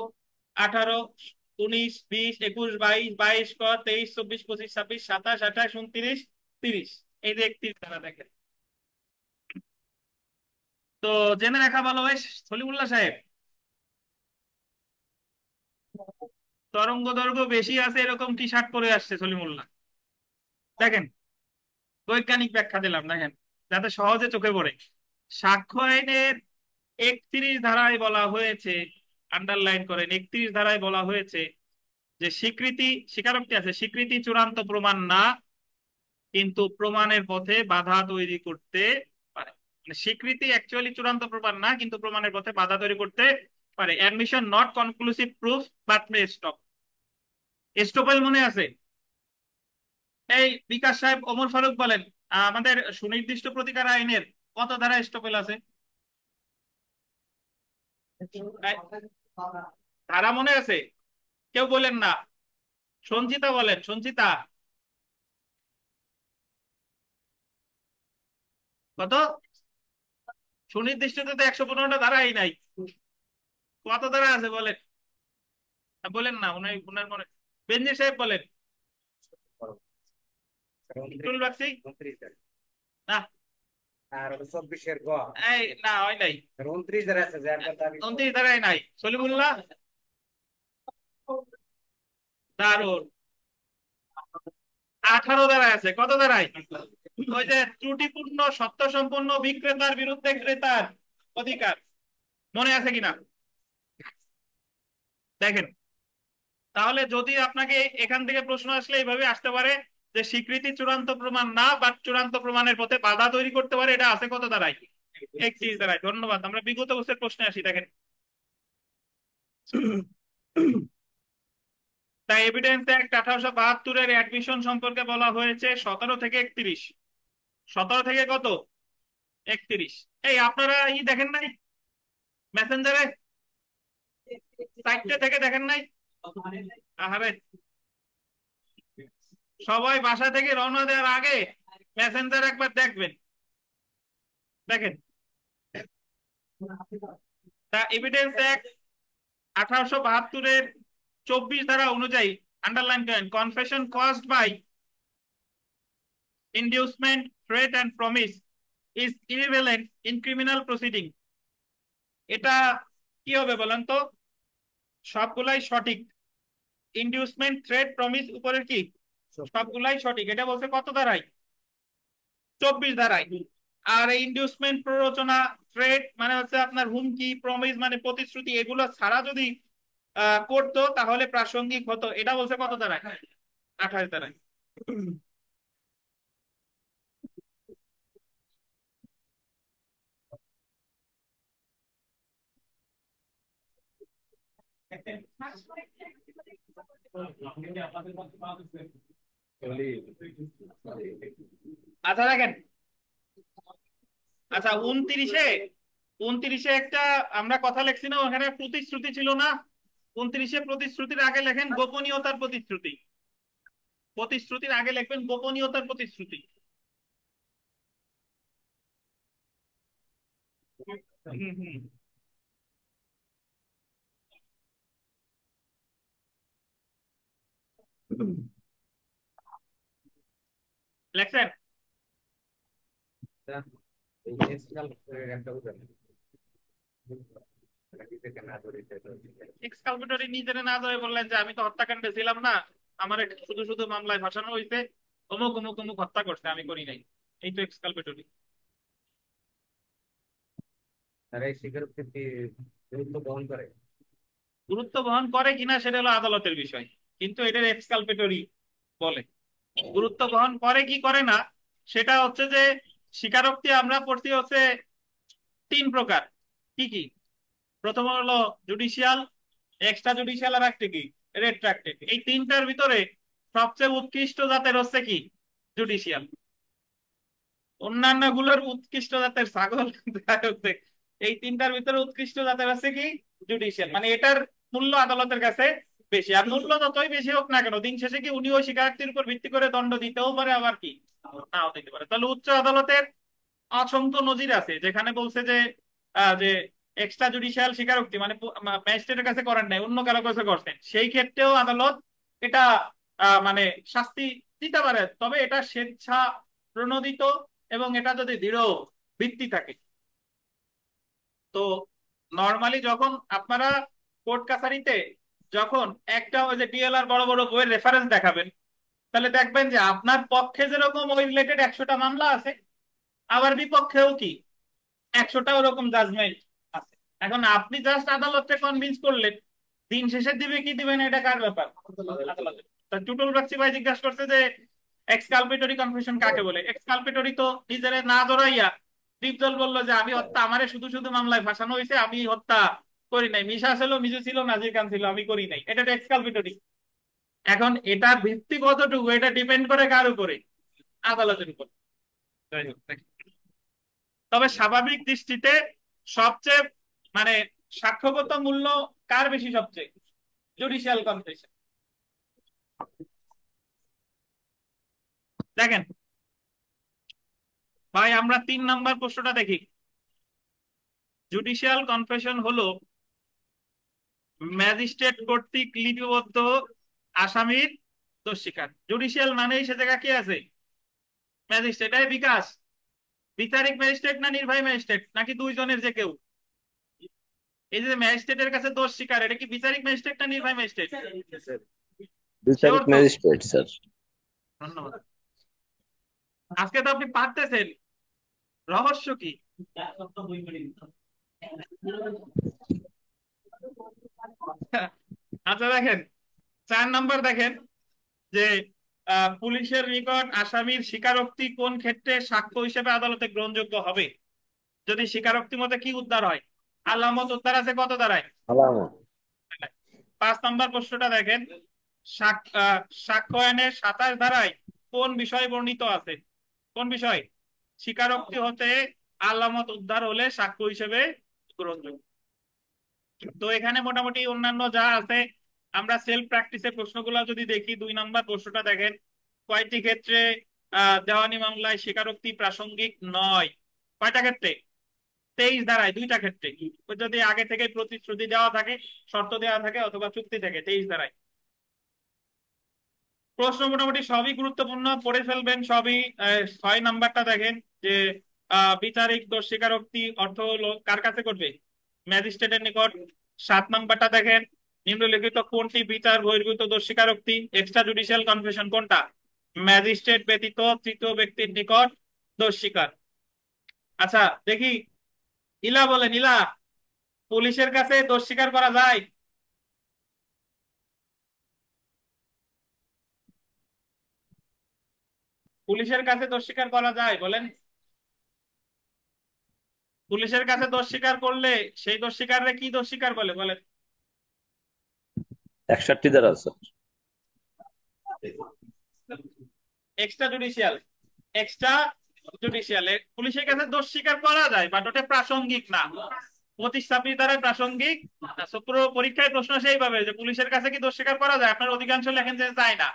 18, 19, 20, 21, 22, 22 ক 23, 24, 25, 26, 27, 28, 29, 30, এই যে 31 ধারা দেখেন। তো জেনে রাখা ভালো ভাই সলিমুল্লাহ সাহেব, তরঙ্গ দৈর্ঘ্য বেশি আছে এরকম টি শার্ট পরে আসছে সলিমুল্লাহ। দেখেন, বৈজ্ঞানিক ব্যাখ্যা দিলাম, দেখেন যাতে সহজে চোখে পড়ে। সাক্ষ্য আইনের 31 ধারায় বলা হয়েছে, আন্ডারলাইন করেন, 31 ধারায় বলা হয়েছে যে স্বীকারোক্তি আছে, স্বীকৃতি চূড়ান্ত প্রমাণ না কিন্তু প্রমাণের পথে বাধা তৈরি করতে পারে। মানে স্বীকৃতি অ্যাকচুয়ালি চূড়ান্ত প্রমাণ না কিন্তু প্রমাণের পথে বাধা তৈরি করতে পারে। Admission not conclusive proof but May stop. Estoppel মনে আছে? এই বিকাশ সাহেব, ওমর ফারুক বলেন, আমাদের সুনির্দিষ্ট প্রতিকার আইনের কত ধারা স্টপেল আছে? ধারা মনে আছে? কেউ বলেন না। সঞ্চিতা বলেন, সঞ্চিতা কত? সুনির্দিষ্টতে তো 115টা ধারাই নাই, কত ধারা আছে বলেন? বলেন না, উনার মনে। বেনজির সাহেব বলেন। টুল বাক্সি 29 না, আর 24-এর গ এই না হয় নাই, 29 ধারা আছে যার দাবি 29 ধারাই নাই। সলিমুল্লাহ দারুন, 18 ধারায় আছে। কত ধারায়? ওই যে ত্রুটিপূর্ণ সত্য সম্পন্ন বিক্রেতার বিরুদ্ধে ক্রেতার অধিকার, মনে আছে কিনা দেখেন। তাহলে যদি আপনাকে এখান থেকে প্রশ্ন আসলে এইভাবে আসতে পারে যে স্বীকৃতি চূড়ান্ত প্রমাণ না বা চূড়ান্ত প্রমাণের পথে বাধা তৈরি করতে পারে, এটা আছে কত ধারায়? 31 ধারায়। ধন্যবাদ। আমরা বিগত বছরের প্রশ্নে আসি, দেখেন। তাই এভিডেন্স অ্যাক্ট 1872-এর অ্যাডমিশন সম্পর্কে বলা হয়েছে 17 থেকে 31। 17 থেকে কত? 31। এই আপনারা দেখেন নাই মেসেঞ্জারে? 4টে থেকে দেখেন নাই? আহারে, সবাই বাসা থেকে রওনা দেওয়ার আগে মেসেঞ্জার একবার দেখবেন, দেখেন। তা এভিডেন্স অ্যাক্ট 1872-এর 24 ধারা অনুযায়ী, আন্ডারলাইন করেন, confession caused by inducement, threat and promise is irrelevant in criminal proceeding. এটা কি হবে বলেন তো? সবগুলাই সঠিক। ইনডিউসমেন্ট, থ্রেট, প্রমিস উপরের কি সবগুলাই সঠিক। এটা বলছে কত ধারায়? 24 ধারায়। আর এই ইনডিউসমেন্ট, প্ররোচনা, থ্রেট মানে হচ্ছে আপনার হুমকি, প্রমিস মানে প্রতিশ্রুতি, এগুলো ছাড়া যদি করতো তাহলে প্রাসঙ্গিক হতো। এটা বলছে কত ধারায়? 28 ধারায়। আচ্ছা দেখেন, আচ্ছা 29-এ একটা আমরা কথা লিখছি না, ওখানে প্রতিশ্রুতি ছিল না? 29-এ প্রতিশ্রুতির আগে লেখেন গোপনীয়তার প্রতিশ্রুতি। প্রতিশ্রুতির আগে লিখবেন গোপনীয়তার প্রতিশ্রুতি। লেখছেন? এই এসকাল একটা উদাহরণ থেকে না ধরে এক্সকালপেটরি নিজেরা না ধরে বললেন যে আমি তো হত্যাকাণ্ডে ছিলাম না, আমার শুধু শুধু মামলায় ফাঁসানো হয়েছে, অমুক অমুক অমুক হত্যা করছে, আমি করি নাই। এই তো এক্সকালপেটরি। তারা এই স্বীকারোক্তির কি গুরুত্ব বহন করে? গুরুত্ব বহন করে কিনা সেটা হলো আদালতের বিষয়, কিন্তু এটার এক্সকালপেটরি বলে। গুরুত্ব বহন করে কি করে না সেটা হচ্ছে যে, স্বীকারোক্তি আমরা পড়ছি হচ্ছে 3 প্রকার। কি কি? প্রথম হলো জুডিশিয়াল, এক্সট্রা জুডিশিয়াল, আর একটা কি রেট্রাক্টেড। এই 3টার ভিতরে সবচেয়ে উৎকৃষ্ট জাতের হচ্ছে কি জুডিশিয়াল। অন্যান্য গুলোর উৎকৃষ্ট জাতের ছাগল এই 3টার ভিতরে উৎকৃষ্ট জাতের আছে কি জুডিশিয়াল। মানে এটার মূল্য আদালতের কাছে বেশি। আর মূল্য যতই বেশি হোক না কেন, দিন শেষে কি উনি ওই স্বীকারোক্তির উপর ভিত্তি করে দণ্ড দিতেও পারে, আবার কি নাও দিতে পারে। তাহলে উচ্চ আদালতের অসংখ্য নজির আছে যেখানে বলছে যে যে এক্সট্রা জুডিশিয়াল স্বীকারোক্তি মানে ম্যাজিস্ট্রেটের কাছে করেন নাই, অন্য কারো কাছে করছেন, সেই ক্ষেত্রেও আদালত এটা মানে শাস্তি দিতে পারে, তবে এটা স্বেচ্ছা প্রণোদিত এবং এটা যদি দৃঢ় ভিত্তি থাকে। তো নর্মালি যখন আপনারা কোর্ট কাছারিতে যখন একটা ওই যে ডিএলআর বড় বড় বইয়ের রেফারেন্স দেখাবেন, তাহলে দেখবেন যে আপনার পক্ষে যেরকম ওই রিলেটেড 100টা মামলা আছে, আবার বিপক্ষেও কি 100টা ওরকম জাজমেন্ট আছে। এখন আপনি জাস্ট আদালতকে কনভিন্স করলেন, দিন শেষে দিবে কি দিবে না এটা কার ব্যাপার? আদালতের। টুটুল বাগচি ভাই জিজ্ঞাসা করছে যে এক্সকালপেটরি কনফেশন কাকে বলে। এক্সকালপেটরি তো নিজেরে না জড়াইয়া ডিপজল বললো যে আমি হত্যা, আমারে শুধু শুধু মামলায় ফাঁসানো হয়েছে, আমি হত্যা করি নাই, মিশা ছিল, মিজু ছিল, নাজির খান ছিল, আমি করি নাই, এটা এক্সকালপেটরি। এখন এটার ভিত্তি কতটুকু এটা ডিপেন্ড করে কার উপরে? আদালতের উপর। যাই হোক, তবে স্বাভাবিক দৃষ্টিতে সবচেয়ে মানে সাক্ষ্যগত মূল্য কার বেশি? সবচেয়ে জুডিশিয়াল কনফেশন। দেখেন ভাই, আমরা 3 নম্বর প্রশ্নটা দেখি। জুডিশিয়াল কনফেশন হলো ম্যাজিস্ট্রেট কর্তৃক লিপিবদ্ধ আসামির দোষ স্বীকার। জুডিশিয়াল মানেই সে জায়গা কি আছে? ম্যাজিস্ট্রেট। এই বিকাশ, বিচারিক ম্যাজিস্ট্রেট না নির্বাহী ম্যাজিস্ট্রেট নাকি দুইজনের যে কেউ? এই যে ম্যাজিস্ট্রেটের কাছে দোষ স্বীকার, এটা কি বিচারিক ম্যাজিস্ট্রেট না নির্বাহী ম্যাজিস্ট্রেট? বিচারিক শিওর তো? Magistrate sir. ধন্যবাদ। আজকে তো আপনি পারতেছেন, রহস্য কি? আচ্ছা দেখেন, 4 নম্বর দেখেন যে পুলিশের নিকট আসামির স্বীকারোক্তি কোন ক্ষেত্রে সাক্ষ্য হিসেবে আদালতে গ্রহণযোগ্য হবে? যদি স্বীকারোক্তি মতে কি উদ্ধার হয়? আলামত উদ্ধার আছে কত দ্বারায়? আলামত। 5 নম্বর প্রশ্নটা দেখেন, সাক্ষ্য আইনের 27 ধারায় কোন বিষয় বর্ণিত আছে? কোন বিষয়? স্বীকারোক্তি হতে আলামত উদ্ধার হলে সাক্ষ্য হিসেবে গ্রহণযোগ্য। তো এখানে মোটামুটি অন্যান্য যা আছে, আমরা সেলফ প্র্যাকটিসের প্রশ্নগুলো যদি দেখি, 2 নম্বর প্রশ্নটা দেখেন, কয়টি ক্ষেত্রে দেওয়ানি মামলায় স্বীকারোক্তি প্রাসঙ্গিক নয়? কয়টা ক্ষেত্রে? 23 ধারায় 2টা ক্ষেত্রে। যদি আগে থেকে প্রতিশ্রুতি দেওয়া থাকে, শর্ত দেওয়া থাকে অথবা চুক্তি থেকে, 23 ধারায়। প্রশ্ন মোটামুটি সবই গুরুত্বপূর্ণ, পড়ে ফেলবেন সবই। 6 নম্বরটা দেখেন যে বিচারিক দোষ স্বীকারোক্তি অর্থ হলো কার কাছে করবে? ম্যাজিস্ট্রেটের নিকট। 7 নম্বরটা দেখেন, নিম্নলিখিত কোনটি বিচার বহির্ভূত দোষ স্বীকারোক্তি? এক্সট্রা জুডিশিয়াল কনফেশন কোনটা? ম্যাজিস্ট্রেট ব্যতীত তৃতীয় ব্যক্তির নিকট দোষ স্বীকার। আচ্ছা দেখি, ইলা বলেন, ইলা, পুলিশের কাছে দোষ স্বীকার করা যায়? পুলিশের কাছে দোষ স্বীকার করা যায় বলেন? পুলিশের কাছে দোষ স্বীকার করলে সেই দোষ স্বীকারে কি দোষ স্বীকার বলে বলেন? 61 ধারা sir. Extra judicial. Extra judicial পুলিশের কাছে দোষ স্বীকার করা যায়, বাট ওটা প্রাসঙ্গিক না, প্রতিস্থাপিত দ্বারা প্রাসঙ্গিক না। পুরো পরীক্ষায় প্রশ্ন সেইভাবে যে পুলিশের কাছে কি দোষ স্বীকার করা যায়, আপনার অধিকাংশ লেখেন যে যায় না।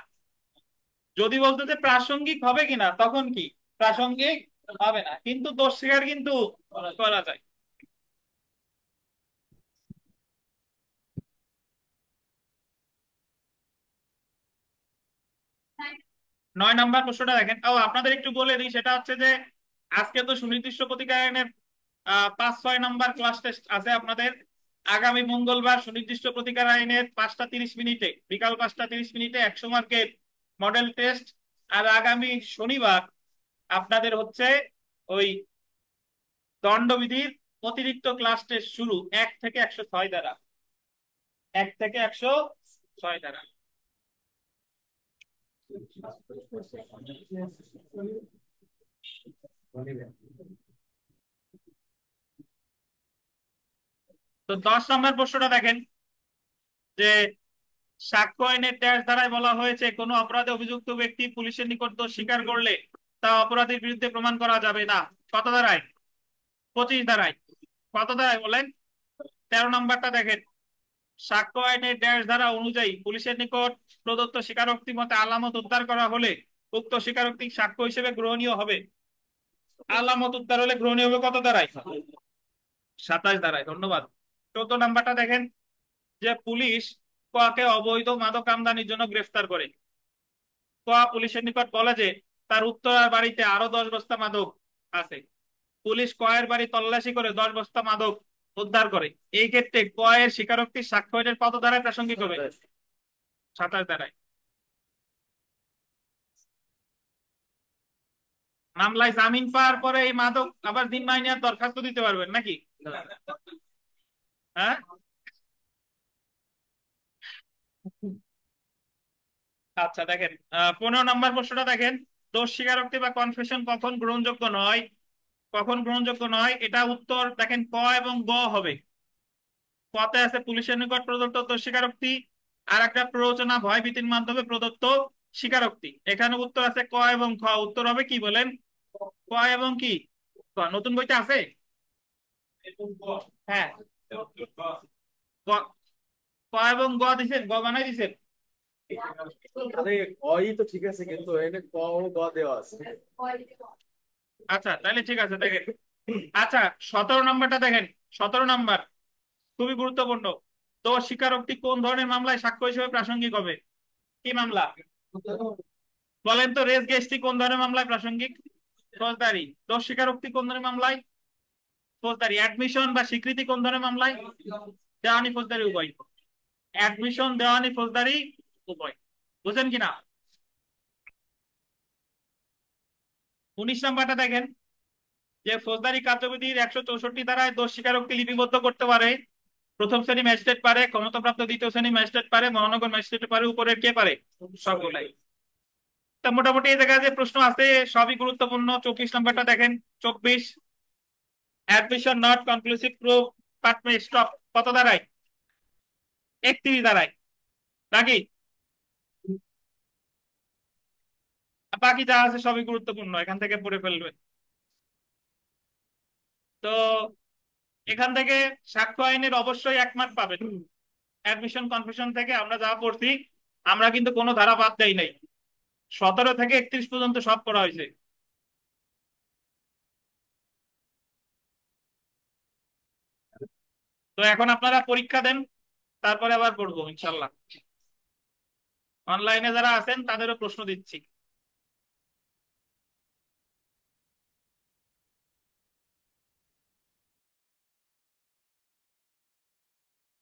যদি বলতে যে প্রাসঙ্গিক হবে কিনা, তখন কি প্রাসঙ্গিক হবে না, কিন্তু দোষ স্বীকার কিন্তু করা যায়। নয় নম্বর প্রশ্নটা দেখেন। আপনাদের একটু বলে দিই, সেটা হচ্ছে যে আজকে তো সুনির্দিষ্ট প্রতিকার আইনের 5-6 নম্বর ক্লাস টেস্ট আছে আপনাদের। আগামী মঙ্গলবার সুনির্দিষ্ট প্রতিকার আইনের 5টা 30 মিনিটে, বিকাল 5টা 30 মিনিটে 100 মার্কের মডেল টেস্ট। আর আগামী শনিবার আপনাদের হচ্ছে ওই দণ্ডবিধির অতিরিক্ত ক্লাস টেস্ট শুরু 1 থেকে 106 দ্বারা। 1 থেকে 106 দ্বারা। তো 10 নম্বর প্রশ্নটা দেখেন যে সাক্ষ্য আইনের 23 ধারায় বলা হয়েছে কোন অপরাধে অভিযুক্ত ব্যক্তি পুলিশের নিকট দোষ স্বীকার করলে তা অপরাধীর বিরুদ্ধে প্রমাণ করা যাবে না। কত ধারায়? 25 ধারায়। কত ধারায় বলেন? 13 নম্বরটা দেখেন, সাক্ষ্য আইনের 23 ধারা অনুযায়ী পুলিশের নিকট প্রদত্ত স্বীকারোক্তি মতে আলামত উদ্ধার করা হলে উক্ত স্বীকারোক্তি সাক্ষ্য হিসেবে গ্রহণীয় হবে। আলামত উদ্ধার হলে গ্রহণীয় হবে কত ধারায়? 27 ধারায়। ধন্যবাদ। 14 নম্বরটা দেখেন যে পুলিশ কাকে অবৈধ মাদক আমদানির জন্য গ্রেফতার করে। পুলিশের নিকট বলে যে তার উত্তরার বাড়িতে আরো 10 বস্তা মাদক আছে। পুলিশ কয়ের বাড়ি তল্লাশি করে 10 বস্তা মাদক উদ্ধার করে। এই ক্ষেত্রে কয়ের স্বীকারোক্তি সাক্ষ্য এর কত ধারায় প্রাসঙ্গিক হবে? 27 ধারায়। মামলায় জামিন পাওয়ার পরে এই মাদক আবার জিম্মায় নেওয়ার দরখাস্ত দিতে পারবেন নাকি? হ্যাঁ, আচ্ছা দেখেন 15 নম্বর প্রশ্নটা দেখেন, দোষ স্বীকারোক্তি বা কনফেশন কখন গ্রহণযোগ্য নয়? কখন গ্রহণযোগ্য নয়, এটা উত্তর দেখেন ক এবং গ হবে। কতে আছে পুলিশের নিকট প্রদত্ত দোষ স্বীকারোক্তি, আর একটা প্ররোচনা ভয় ভীতির মাধ্যমে প্রদত্ত স্বীকারোক্তি। এখানে উত্তর আছে ক এবং খ। উত্তর হবে কি বলেন? ক এবং কি? ক। নতুন বইতে আছে? হ্যাঁ, ক। ক এবং গ দিছেন, গ বানাই দিছেন। আরে কই তো ঠিক আছে, কিন্তু এখানে ক ও গ দেওয়া আছে। আচ্ছা তাহলে ঠিক আছে দেখেন। আচ্ছা 17 নম্বরটা দেখেন, 17 নম্বর খুবই গুরুত্বপূর্ণ। দোষ স্বীকারোক্তি কোন ধরনের মামলায় সাক্ষ্য হিসেবে প্রাসঙ্গিক হবে? কি মামলা বলেন তো? রেস গেস্টি কোন ধরনের মামলায় প্রাসঙ্গিক? ফৌজদারি। দোষ স্বীকারোক্তি কোন ধরনের মামলায়? ফৌজদারি। অ্যাডমিশন বা স্বীকৃতি কোন ধরনের মামলায়? দেওয়ানি ফৌজদারি উভয়। অ্যাডমিশন দেওয়ানি ফৌজদারি উভয়। বুঝেন কিনা? 19 নম্বরটা দেখেন যে ফৌজদারি কার্যবিধির 164 ধারায় দোষ স্বীকারোক্তি লিপিবদ্ধ করতে পারে প্রথম শ্রেণী ম্যাজিস্ট্রেট পারে, ক্ষমতাপ্রাপ্ত দ্বিতীয় শ্রেণী ম্যাজিস্ট্রেট পারে, মহানগর ম্যাজিস্ট্রেট পারে, উপরের কে পারে? সকলাই। তা মোটামুটি এই জায়গায় যে প্রশ্ন আছে সবই গুরুত্বপূর্ণ। 24 নম্বরটা দেখেন, 24 admission not conclusive proof part May stop কত দাঁড়ায়? 31 দাঁড়ায় নাকি? বাকি যা আছে সবই গুরুত্বপূর্ণ, এখান থেকে পড়ে ফেলবেন। তো এখান থেকে সাক্ষ্য আইনের অবশ্যই 1 মার্ক পাবেন। অ্যাডমিশন কনফেশন থেকে আমরা যা পড়ছি, আমরা কিন্তু কোনো ধারা বাদ দেই নাই। 17 থেকে 31 পর্যন্ত সব করা হয়েছে। তো এখন আপনারা পরীক্ষা দেন, তারপরে আবার পড়বো ইনশাল্লাহ। অনলাইনে যারা আছেন তাদেরও প্রশ্ন দিচ্ছি।